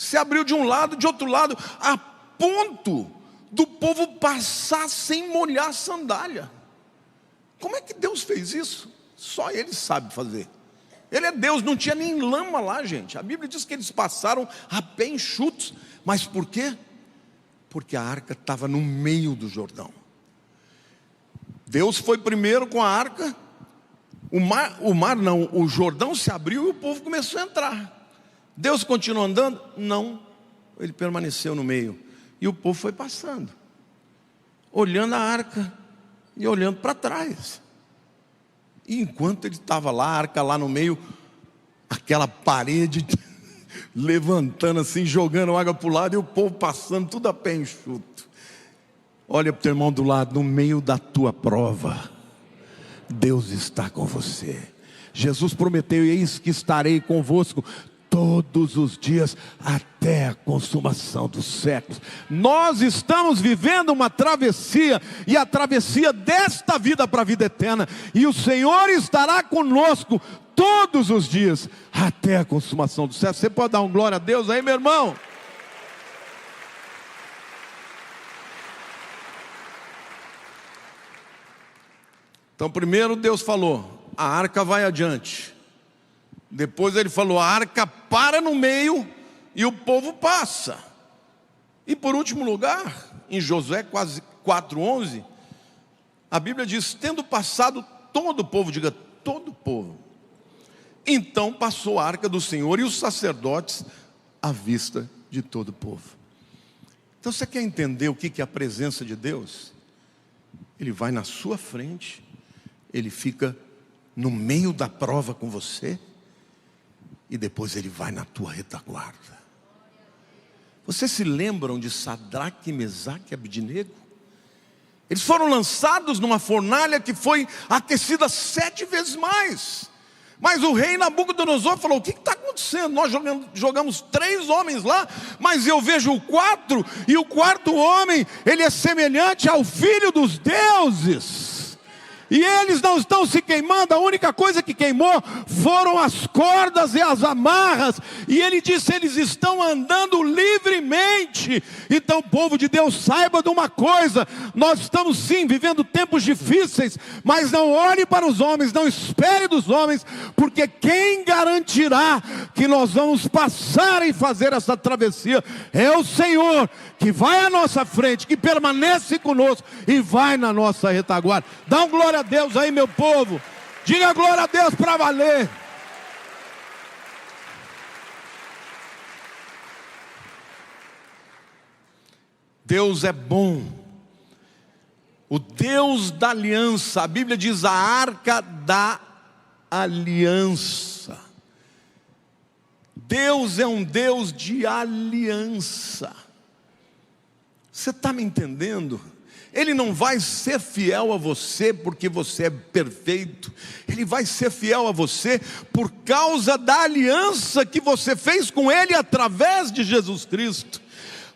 se abriu de um lado, de outro lado, a ponto do povo passar sem molhar a sandália. Como é que Deus fez isso? Só Ele sabe fazer. Ele é Deus, não tinha nem lama lá, gente. A Bíblia diz que eles passaram a pé enxutos. Mas por quê? Porque a arca estava no meio do Jordão. Deus foi primeiro com a arca. O Jordão se abriu e o povo começou a entrar. Deus continuou andando? Não, Ele permaneceu no meio. E o povo foi passando, olhando a arca e olhando para trás. E enquanto ele estava lá, a arca lá no meio, aquela parede levantando assim, jogando água para o lado, e o povo passando tudo a pé enxuto. Olha para o teu irmão do lado, no meio da tua prova, Deus está com você. Jesus prometeu: eis que estarei convosco todos os dias até a consumação dos séculos. Nós estamos vivendo uma travessia, e a travessia desta vida para a vida eterna, e o Senhor estará conosco todos os dias até a consumação dos séculos. Você pode dar um glória a Deus aí, meu irmão? Então primeiro Deus falou: a arca vai adiante. Depois Ele falou: a arca para no meio e o povo passa. E por último lugar, em Josué 4:11, a Bíblia diz: tendo passado todo o povo, diga todo o povo, então passou a arca do Senhor e os sacerdotes à vista de todo o povo. Então você quer entender o que é a presença de Deus? Ele vai na sua frente, Ele fica no meio da prova com você, e depois Ele vai na tua retaguarda. Vocês se lembram de Sadraque, Mesaque e Abednego? Eles foram lançados numa fornalha que foi aquecida 7 vezes mais. Mas o rei Nabucodonosor falou: o que está acontecendo? Nós jogamos 3 homens lá, mas eu vejo o 4, e o 4º homem, ele é semelhante ao filho dos deuses. E eles não estão se queimando, a única coisa que queimou foram as cordas e as amarras. E ele disse: eles estão andando livremente. Então, povo de Deus, saiba de uma coisa: nós estamos sim vivendo tempos difíceis, mas não olhe para os homens, não espere dos homens, porque quem garantirá que nós vamos passar e fazer essa travessia é o Senhor, que vai à nossa frente, que permanece conosco e vai na nossa retaguarda. Dá um glória a Deus aí, meu povo. Diga glória a Deus para valer. Deus é bom. O Deus da aliança. A Bíblia diz a arca da aliança. Deus é um Deus de aliança. Você está me entendendo? Ele não vai ser fiel a você porque você é perfeito. Ele vai ser fiel a você por causa da aliança que você fez com Ele através de Jesus Cristo.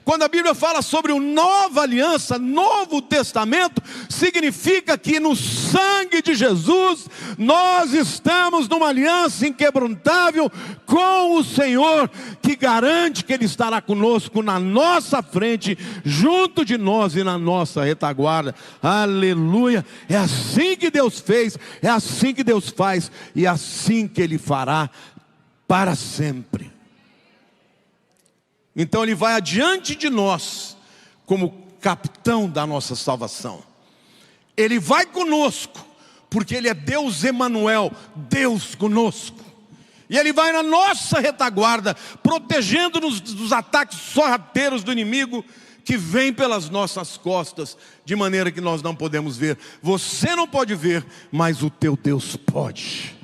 Quando a Bíblia fala sobre uma nova aliança, Novo Testamento, significa que no sangue de Jesus, nós estamos numa aliança inquebrantável com o Senhor, que garante que Ele estará conosco na nossa frente, junto de nós e na nossa retaguarda. Aleluia! É assim que Deus fez, é assim que Deus faz, e é assim que Ele fará para sempre. Então Ele vai adiante de nós, como capitão da nossa salvação. Ele vai conosco, porque Ele é Deus Emanuel, Deus conosco. E Ele vai na nossa retaguarda, protegendo-nos dos ataques sorrateiros do inimigo, que vem pelas nossas costas, de maneira que nós não podemos ver. Você não pode ver, mas o teu Deus pode.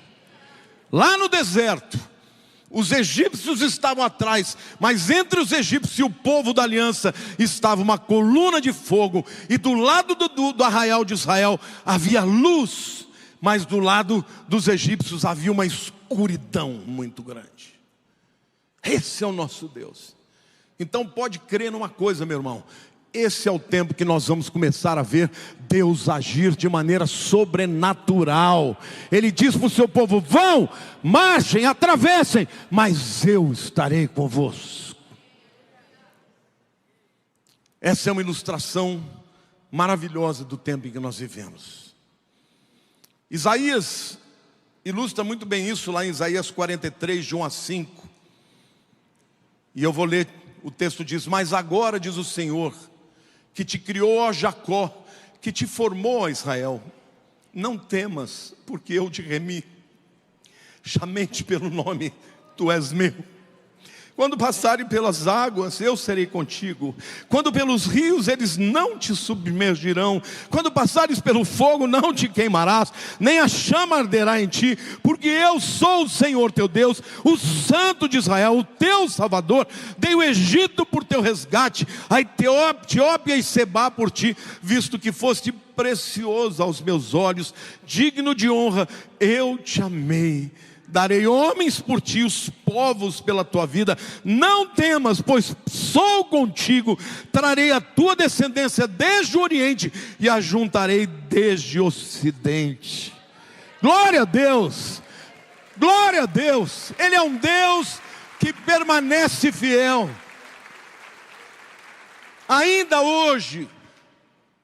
Lá no deserto, os egípcios estavam atrás, mas entre os egípcios e o povo da aliança estava uma coluna de fogo, e do lado do arraial de Israel havia luz, mas do lado dos egípcios havia uma escuridão muito grande. Esse é o nosso Deus. Então pode crer numa coisa, meu irmão: esse é o tempo que nós vamos começar a ver Deus agir de maneira sobrenatural. Ele diz para o seu povo: vão, marchem, atravessem, mas eu estarei convosco. Essa é uma ilustração maravilhosa do tempo em que nós vivemos. Isaías ilustra muito bem isso lá em Isaías 43, de 1 a 5. E eu vou ler, o texto diz: mas agora, diz o Senhor, que te criou, ó Jacó, que te formou, ó Israel, não temas, porque eu te remi, chamei-te pelo nome, tu és meu. Quando passarem pelas águas, eu serei contigo. Quando pelos rios, eles não te submergirão. Quando passares pelo fogo, não te queimarás, nem a chama arderá em ti, porque eu sou o Senhor teu Deus, o Santo de Israel, o teu Salvador. Dei o Egito por teu resgate, a Etiópia e Sebá por ti, visto que foste precioso aos meus olhos, digno de honra, eu te amei. Darei homens por ti, os povos pela tua vida. Não temas, pois sou contigo. Trarei a tua descendência desde o Oriente e a juntarei desde o Ocidente. Glória a Deus! Glória a Deus! Ele é um Deus que permanece fiel. Ainda hoje,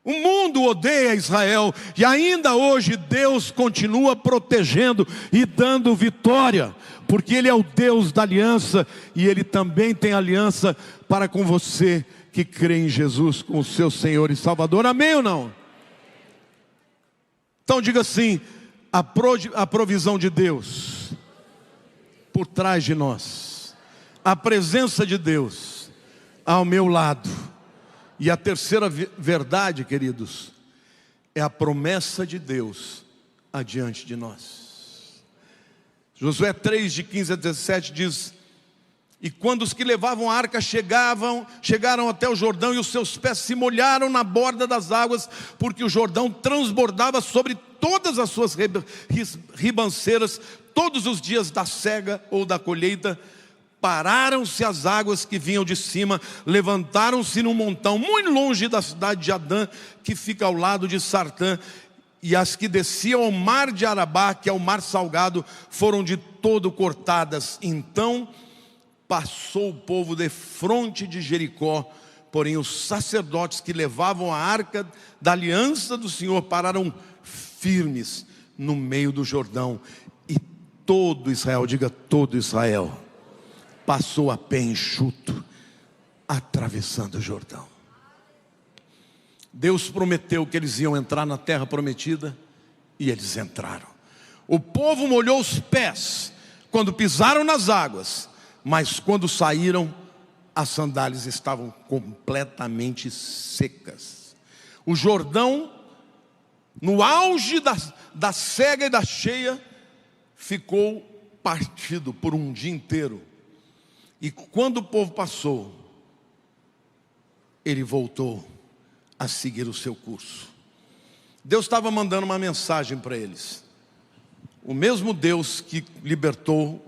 o mundo odeia Israel, e ainda hoje Deus continua protegendo e dando vitória, porque Ele é o Deus da aliança, e Ele também tem aliança para com você que crê em Jesus como seu Senhor e Salvador. Amém ou não? Então diga assim: a provisão de Deus por trás de nós, a presença de Deus ao meu lado. E a terceira verdade, queridos, é a promessa de Deus adiante de nós. Josué 3, de 15 a 17 diz: e quando os que levavam a arca chegaram até o Jordão, e os seus pés se molharam na borda das águas, porque o Jordão transbordava sobre todas as suas ribanceiras, todos os dias da cega ou da colheita, pararam-se as águas que vinham de cima, levantaram-se num montão muito longe da cidade de Adã, que fica ao lado de Sartã, e as que desciam ao mar de Arabá, que é o mar salgado, foram de todo cortadas. Então passou o povo defronte de Jericó, porém os sacerdotes que levavam a arca da aliança do Senhor pararam firmes no meio do Jordão, e todo Israel, diga todo Israel, passou a pé enxuto, atravessando o Jordão. Deus prometeu que eles iam entrar na terra prometida, e eles entraram. O povo molhou os pés quando pisaram nas águas, mas quando saíram, as sandálias estavam completamente secas. O Jordão, no auge da cega e da cheia, ficou partido por um dia inteiro. E quando o povo passou, ele voltou a seguir o seu curso. Deus estava mandando uma mensagem para eles. O mesmo Deus que libertou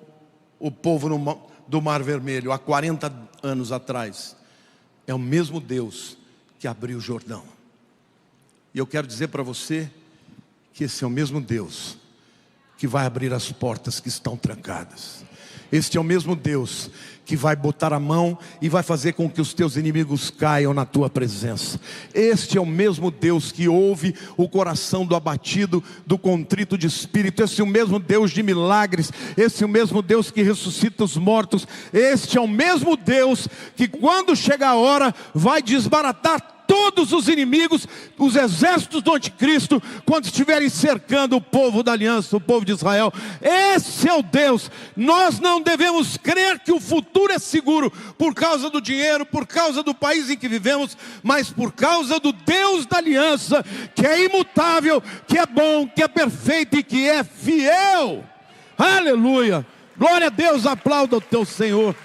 o povo do Mar Vermelho há 40 anos atrás, é o mesmo Deus que abriu o Jordão. E eu quero dizer para você que esse é o mesmo Deus que vai abrir as portas que estão trancadas. Este é o mesmo Deus que vai botar a mão e vai fazer com que os teus inimigos caiam na tua presença. Este é o mesmo Deus que ouve o coração do abatido, do contrito de espírito. Este é o mesmo Deus de milagres. Este é o mesmo Deus que ressuscita os mortos. Este é o mesmo Deus que, quando chega a hora, vai desbaratar todos os inimigos, os exércitos do anticristo, quando estiverem cercando o povo da aliança, o povo de Israel. Esse é o Deus. Nós não devemos crer que o futuro é seguro por causa do dinheiro, por causa do país em que vivemos, mas por causa do Deus da aliança, que é imutável, que é bom, que é perfeito e que é fiel. Aleluia! Glória a Deus, aplauda o teu Senhor.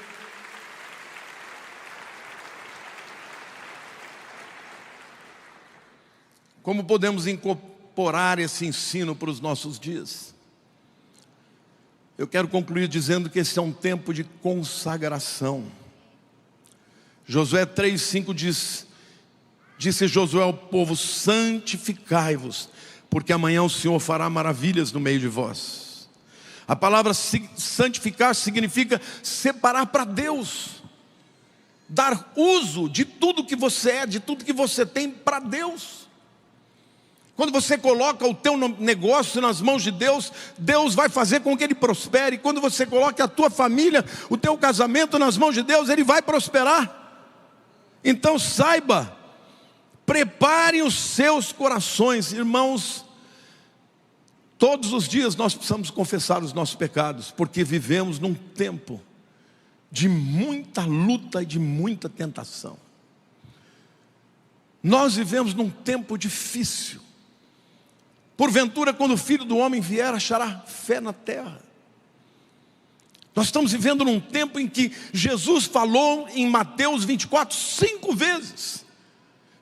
Como podemos incorporar esse ensino para os nossos dias? Eu quero concluir dizendo que esse é um tempo de consagração. Josué 3,5 disse Josué ao povo: santificai-vos, porque amanhã o Senhor fará maravilhas no meio de vós. A palavra santificar significa separar para Deus. dar uso de tudo que você é, de tudo que você tem para Deus. Quando você coloca o teu negócio nas mãos de Deus, Deus vai fazer com que ele prospere. Quando você coloca a tua família, o teu casamento nas mãos de Deus, ele vai prosperar. Então saiba, preparem os seus corações, irmãos. Todos os dias nós precisamos confessar os nossos pecados, porque vivemos num tempo de muita luta e de muita tentação. Nós vivemos num tempo difícil. Porventura, quando o Filho do Homem vier, achará fé na terra. Nós estamos vivendo num tempo em que Jesus falou em Mateus 24, 5 vezes.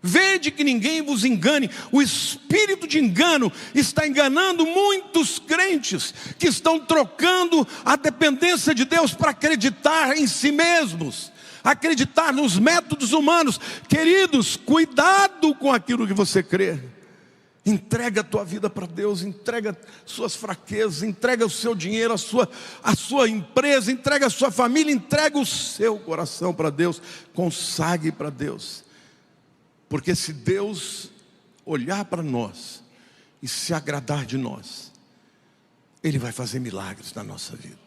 Vede que ninguém vos engane. O espírito de engano está enganando muitos crentes que estão trocando a dependência de Deus para acreditar em si mesmos, acreditar nos métodos humanos. Queridos, cuidado com aquilo que você crê. Entrega a tua vida para Deus, entrega suas fraquezas, entrega o seu dinheiro, a sua empresa, entrega a sua família, entrega o seu coração para Deus, consagre para Deus. Porque se Deus olhar para nós e se agradar de nós, Ele vai fazer milagres na nossa vida.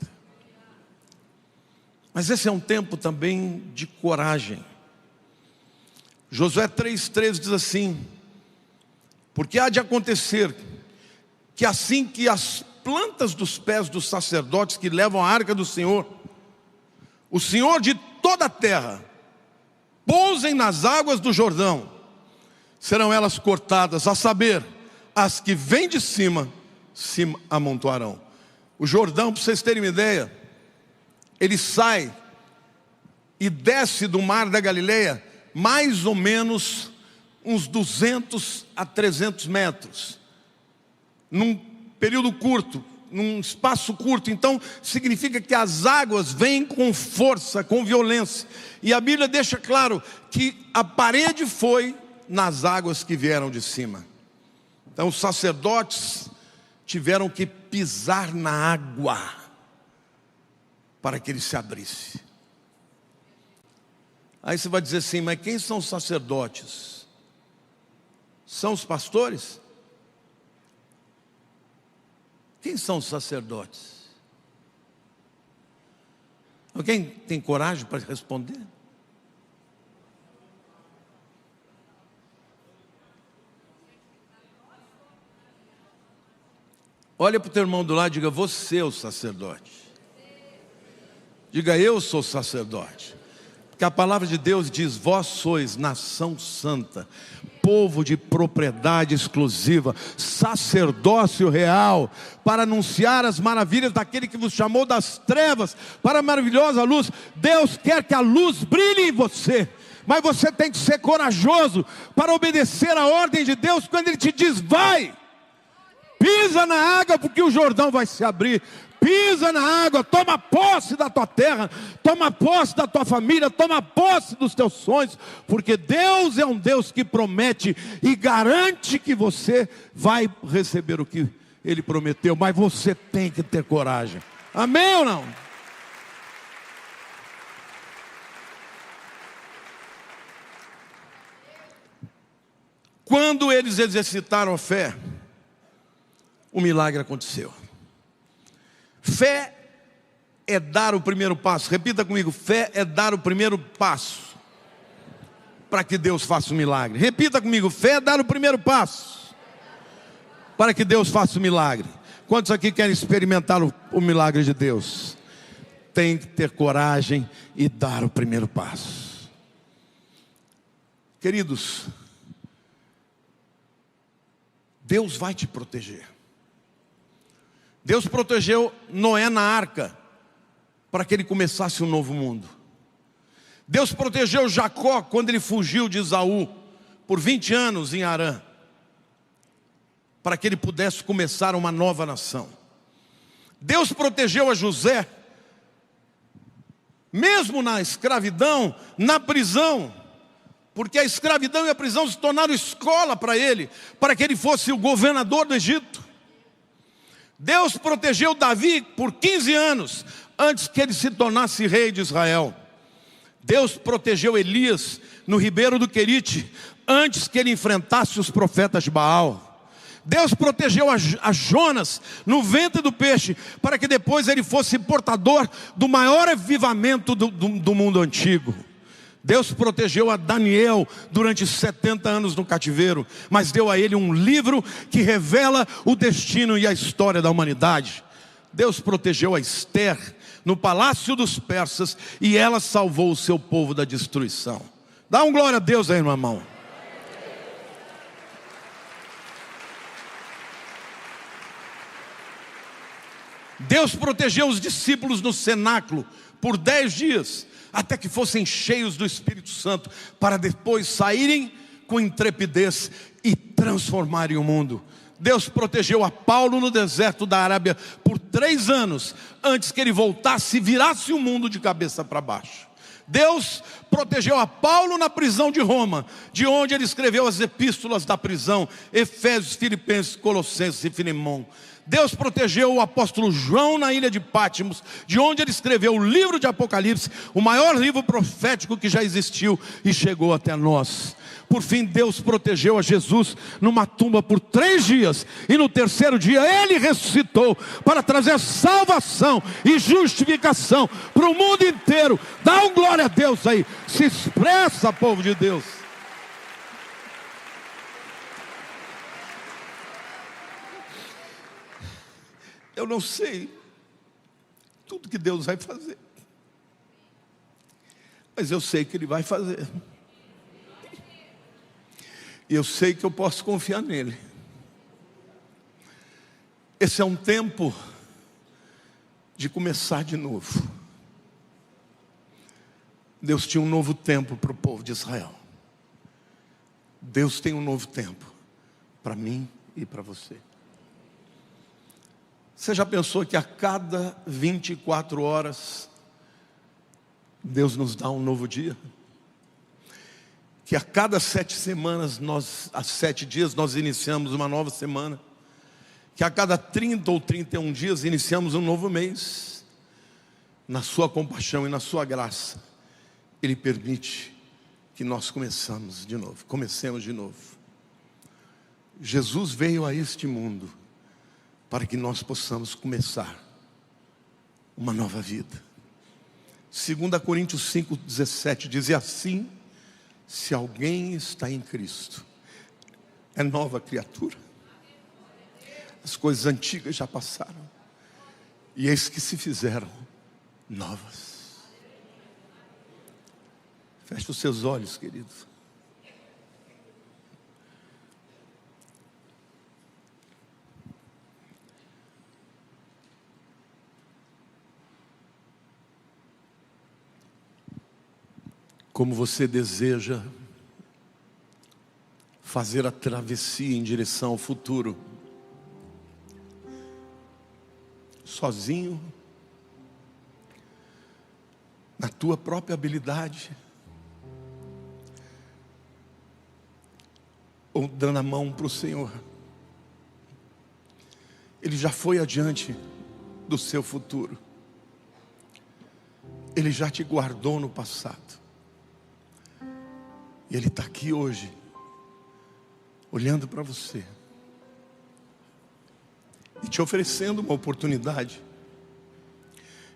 Mas esse é um tempo também de coragem. Josué 3,13 diz assim: porque há de acontecer que assim que as plantas dos pés dos sacerdotes que levam a arca do Senhor, o Senhor de toda a terra, pousem nas águas do Jordão, serão elas cortadas, a saber, as que vêm de cima se amontoarão. O Jordão, para vocês terem uma ideia, ele sai e desce do mar da Galileia mais ou menos uns 200 a 300 metros, num período curto, num espaço curto. Então significa que as águas vêm com força, com violência. E a Bíblia deixa claro que a parede foi nas águas que vieram de cima. Então os sacerdotes tiveram que pisar na água para que ele se abrisse. Aí você vai dizer assim: mas quem são os sacerdotes? São os pastores? Quem são os sacerdotes? Alguém tem coragem para responder? Olha para o teu irmão do lado e diga: você é o sacerdote. Diga: eu sou sacerdote. Porque a palavra de Deus diz: vós sois nação santa, povo de propriedade exclusiva, sacerdócio real, para anunciar as maravilhas daquele que vos chamou das trevas para a maravilhosa luz. Deus quer que a luz brilhe em você, mas você tem que ser corajoso para obedecer a ordem de Deus. Quando Ele te diz: vai, pisa na água, porque o Jordão vai se abrir. Pisa na água, toma posse da tua terra, toma posse da tua família, toma posse dos teus sonhos, porque Deus é um Deus que promete e garante que você vai receber o que Ele prometeu, mas você tem que ter coragem. Amém ou não? Quando eles exercitaram a fé, o milagre aconteceu. Fé é dar o primeiro passo. Repita comigo: fé é dar o primeiro passo para que Deus faça um milagre. Repita comigo: fé é dar o primeiro passo para que Deus faça um milagre. Quantos aqui querem experimentar o milagre de Deus? Tem que ter coragem e dar o primeiro passo. Queridos, Deus vai te proteger. Deus protegeu Noé na arca para que ele começasse um novo mundo. Deus protegeu Jacó quando ele fugiu de Esaú por 20 anos em Harã, para que ele pudesse começar uma nova nação. Deus protegeu a José, mesmo na escravidão, na prisão, porque a escravidão e a prisão se tornaram escola para ele, para que ele fosse o governador do Egito. Deus protegeu Davi por 15 anos, antes que ele se tornasse rei de Israel. Deus protegeu Elias no ribeiro do Querite antes que ele enfrentasse os profetas de Baal. Deus protegeu a Jonas no ventre do peixe, para que depois ele fosse portador do maior avivamento do mundo antigo. Deus protegeu a Daniel durante 70 anos no cativeiro, mas deu a ele um livro que revela o destino e a história da humanidade. Deus protegeu a Esther no palácio dos persas, e ela salvou o seu povo da destruição. Dá um glória a Deus aí, meu irmão. Deus protegeu os discípulos no cenáculo por 10 dias, até que fossem cheios do Espírito Santo, para depois saírem com intrepidez e transformarem o mundo. Deus protegeu a Paulo no deserto da Arábia por 3 anos, antes que ele voltasse e virasse o mundo de cabeça para baixo. Deus protegeu a Paulo na prisão de Roma, de onde ele escreveu as epístolas da prisão, Efésios, Filipenses, Colossenses e Filemão. Deus protegeu o apóstolo João na ilha de Patmos, de onde ele escreveu o livro de Apocalipse, o maior livro profético que já existiu e chegou até nós. Por fim, Deus protegeu a Jesus numa tumba por 3 dias, e no 3º dia ele ressuscitou para trazer salvação e justificação para o mundo inteiro. Dá um glória a Deus aí, se expressa, povo de Deus. Eu não sei tudo que Deus vai fazer, mas eu sei que Ele vai fazer. E eu sei que eu posso confiar nele. Esse é um tempo de começar de novo. Deus tinha um novo tempo para o povo de Israel. Deus tem um novo tempo para mim e para você. Você já pensou que a cada 24 horas Deus nos dá um novo dia? Que a cada 7 semanas, a 7 dias, nós iniciamos uma nova semana. Que a cada 30 ou 31 dias iniciamos um novo mês. Na sua compaixão e na sua graça, Ele permite que nós comecemos de novo. Jesus veio a este mundo para que nós possamos começar uma nova vida. 2 Coríntios 5,17 diz assim: se alguém está em Cristo, é nova criatura. As coisas antigas já passaram, e eis que se fizeram novas. Feche os seus olhos, querido. Como você deseja fazer a travessia em direção ao futuro, sozinho, na tua própria habilidade, ou dando a mão para o Senhor. Ele já foi adiante do seu futuro. Ele já te guardou no passado. E Ele está aqui hoje, olhando para você e te oferecendo uma oportunidade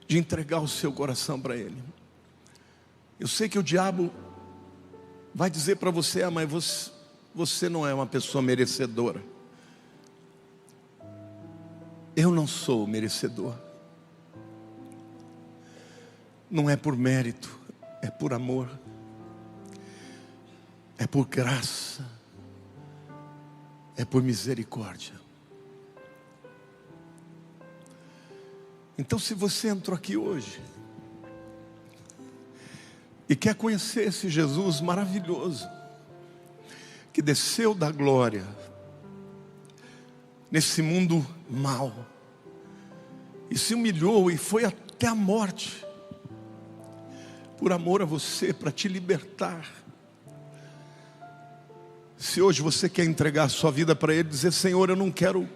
de entregar o seu coração para Ele. Eu sei que o diabo vai dizer para você: ah, mas você não é uma pessoa merecedora. Eu não sou merecedor. Não é por mérito, é por amor. É por graça, é por misericórdia. Então, se você entrou aqui hoje e quer conhecer esse Jesus maravilhoso, que desceu da glória nesse mundo mau e se humilhou e foi até a morte por amor a você, para te libertar. Se hoje você quer entregar a sua vida para Ele, dizer: Senhor, eu não quero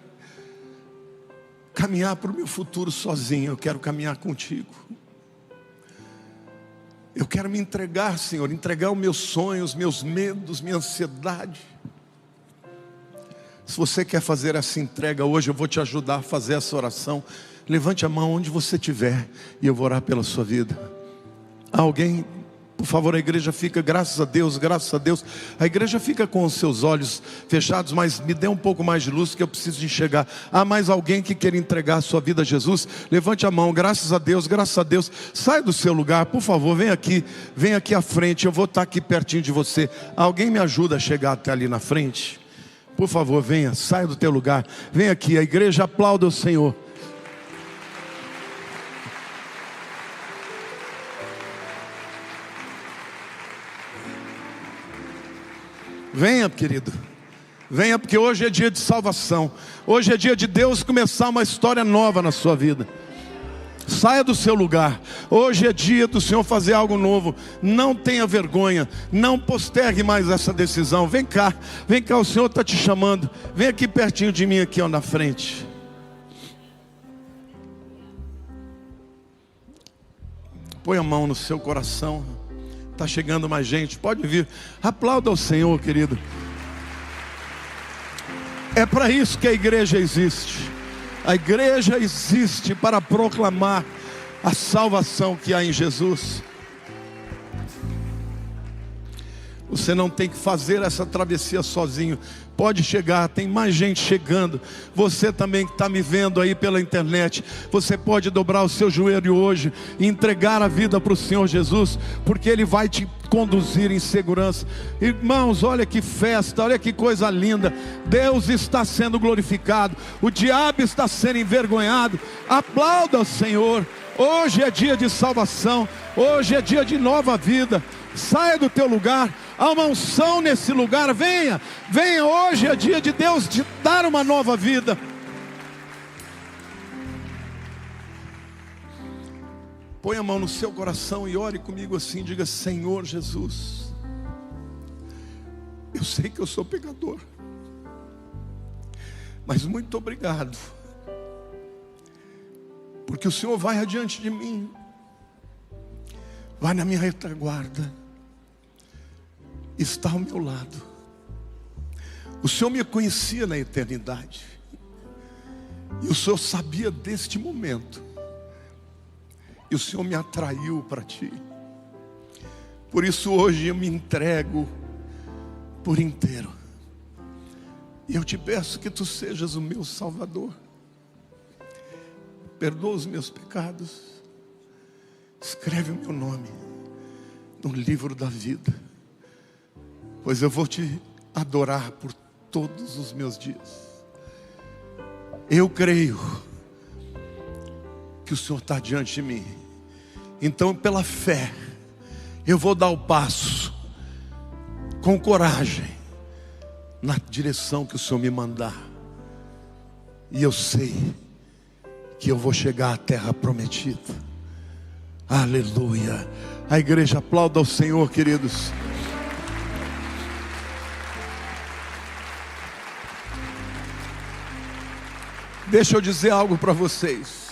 caminhar para o meu futuro sozinho, eu quero caminhar contigo. Eu quero me entregar, Senhor, entregar os meus sonhos, meus medos, minha ansiedade. Se você quer fazer essa entrega hoje, eu vou te ajudar a fazer essa oração. Levante a mão onde você estiver e eu vou orar pela sua vida. Alguém, por favor, a igreja fica, graças a Deus, graças a Deus. A igreja fica com os seus olhos fechados, mas me dê um pouco mais de luz que eu preciso enxergar. Há mais alguém que quer entregar a sua vida a Jesus? Levante a mão, graças a Deus, graças a Deus. Sai do seu lugar, por favor, vem aqui à frente. Eu vou estar aqui pertinho de você. Alguém me ajuda a chegar até ali na frente? Por favor, venha, saia do teu lugar. Vem aqui, a igreja aplauda o Senhor. Venha, querido. Venha, porque hoje é dia de salvação. Hoje é dia de Deus começar uma história nova na sua vida. Saia do seu lugar. Hoje é dia do Senhor fazer algo novo. Não tenha vergonha. Não postergue mais essa decisão. Vem cá, o Senhor está te chamando. Vem aqui pertinho de mim, aqui ó, na frente. Põe a mão no seu coração. Está chegando mais gente, pode vir. Aplauda ao Senhor, querido. É para isso que a igreja existe. A igreja existe para proclamar a salvação que há em Jesus. Você não tem que fazer essa travessia sozinho. Pode chegar, tem mais gente chegando. Você também que está me vendo aí pela internet, você pode dobrar o seu joelho hoje e entregar a vida para o Senhor Jesus, porque Ele vai te conduzir em segurança. Irmãos, olha que festa, olha que coisa linda. Deus está sendo glorificado, o diabo está sendo envergonhado. Aplauda o Senhor. Hoje é dia de salvação, hoje é dia de nova vida. Saia do teu lugar, há uma unção nesse lugar. Venha, hoje é dia de Deus te dar uma nova vida. Põe a mão no seu coração e ore comigo assim, diga: Senhor Jesus, eu sei que eu sou pecador, mas muito obrigado, porque o Senhor vai adiante de mim, vai na minha retaguarda, está ao meu lado. O Senhor me conhecia na eternidade, e o Senhor sabia deste momento, e o Senhor me atraiu para Ti. Por isso hoje eu me entrego por inteiro, e eu te peço que Tu sejas o meu Salvador. Perdoa os meus pecados, escreve o meu nome no livro da vida, pois eu vou Te adorar por todos os meus dias. Eu creio que o Senhor está diante de mim, então pela fé eu vou dar o passo com coragem na direção que o Senhor me mandar, e eu sei que eu vou chegar à terra prometida. Aleluia. A igreja aplauda ao Senhor, queridos. Deixa eu dizer algo para vocês.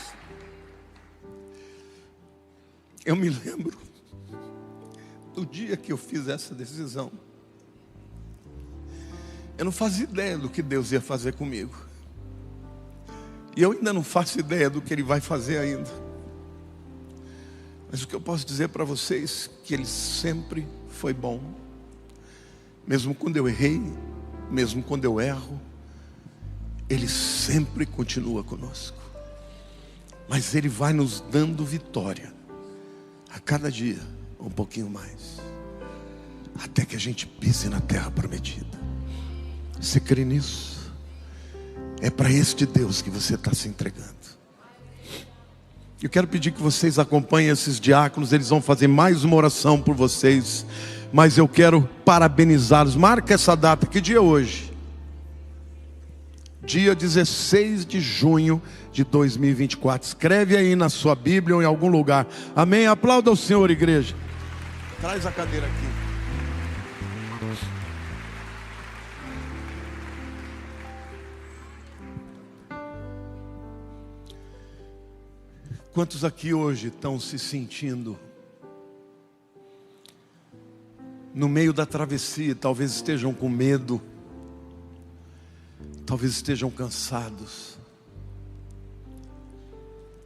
Eu me lembro do dia que eu fiz essa decisão. Eu não fazia ideia do que Deus ia fazer comigo, e eu ainda não faço ideia do que Ele vai fazer ainda. Mas o que eu posso dizer para vocês é que Ele sempre foi bom. Mesmo quando eu errei, mesmo quando eu erro, Ele sempre continua conosco. Mas Ele vai nos dando vitória a cada dia, um pouquinho mais, até que a gente pise na terra prometida. Você crê nisso? É para este Deus que você está se entregando. Eu quero pedir que vocês acompanhem esses diáconos. Eles vão fazer mais uma oração por vocês, mas eu quero parabenizá-los. Marca essa data, que dia é hoje? Dia 16 de junho de 2024. Escreve aí na sua Bíblia ou em algum lugar. Amém? Aplauda o Senhor, igreja. Traz a cadeira aqui. Quantos aqui hoje estão se sentindo no meio da travessia, talvez estejam com medo, talvez estejam cansados,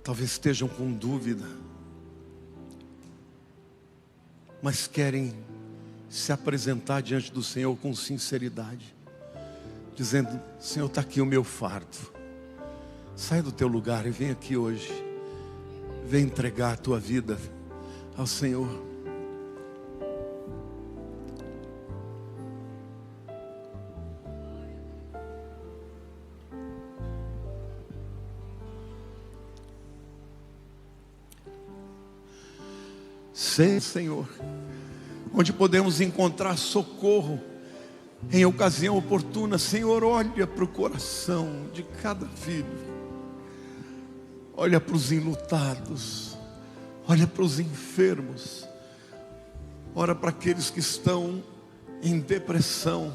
talvez estejam com dúvida, mas querem se apresentar diante do Senhor com sinceridade, dizendo: Senhor, está aqui o meu fardo. Sai do teu lugar e vem aqui hoje. Vem entregar a tua vida ao Senhor. Sei, Senhor, onde podemos encontrar socorro em ocasião oportuna. Senhor, olha para o coração de cada filho. Olha para os enlutados, olha para os enfermos, olha para aqueles que estão em depressão.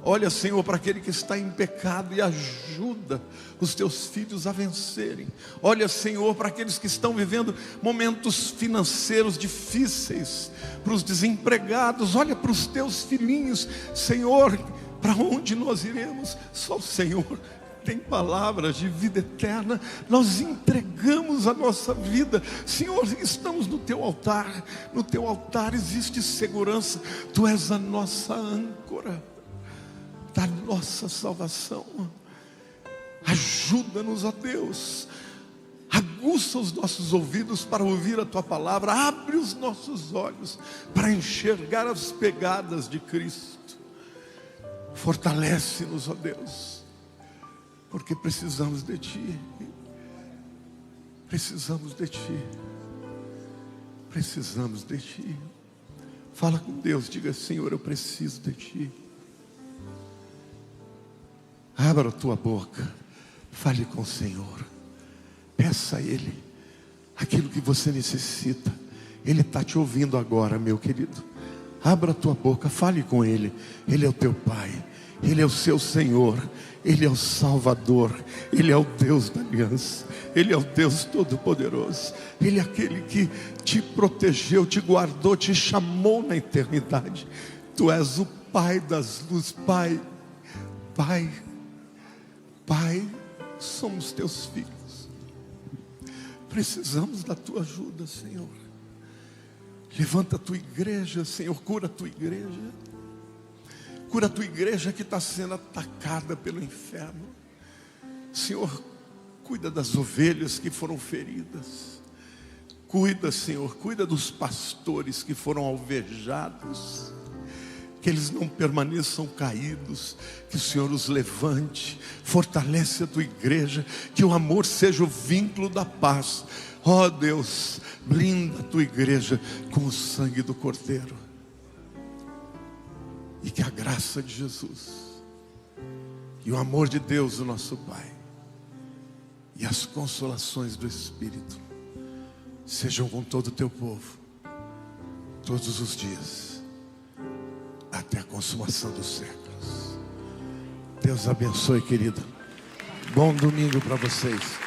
Olha, Senhor, para aquele que está em pecado e ajuda os teus filhos a vencerem. Olha, Senhor, para aqueles que estão vivendo momentos financeiros difíceis, para os desempregados. Olha para os teus filhinhos. Senhor, para onde nós iremos? Só o Senhor tem palavras de vida eterna. Nós entregamos a nossa vida, Senhor, estamos no teu altar. No teu altar existe segurança. Tu és a nossa âncora da nossa salvação. Ajuda-nos, ó Deus. Aguça os nossos ouvidos para ouvir a tua palavra. Abre os nossos olhos para enxergar as pegadas de Cristo. Fortalece-nos, ó Deus, porque precisamos de ti. Precisamos de ti. Precisamos de ti. Fala com Deus, diga: Senhor, eu preciso de ti. Abra a tua boca, fale com o Senhor, peça a Ele aquilo que você necessita. Ele está te ouvindo agora, meu querido. Abra a tua boca, fale com Ele. Ele é o teu Pai, Ele é o seu Senhor, Ele é o Salvador, Ele é o Deus da aliança, Ele é o Deus Todo-Poderoso. Ele é aquele que te protegeu, te guardou, te chamou na eternidade. Tu és o Pai das luzes. Pai, somos teus filhos. Precisamos da tua ajuda, Senhor. Levanta a tua igreja, Senhor. Cura a tua igreja. Cura a tua igreja que está sendo atacada pelo inferno. Senhor, cuida das ovelhas que foram feridas. Cuida, Senhor, cuida dos pastores que foram alvejados. Que eles não permaneçam caídos, que o Senhor os levante. Fortalece a tua igreja, que o amor seja o vínculo da paz. Ó Deus, blinda a tua igreja com o sangue do Cordeiro. E que a graça de Jesus e o amor de Deus, o nosso Pai, e as consolações do Espírito sejam com todo o teu povo, todos os dias, até a consumação dos séculos. Deus abençoe, querido. Bom domingo para vocês.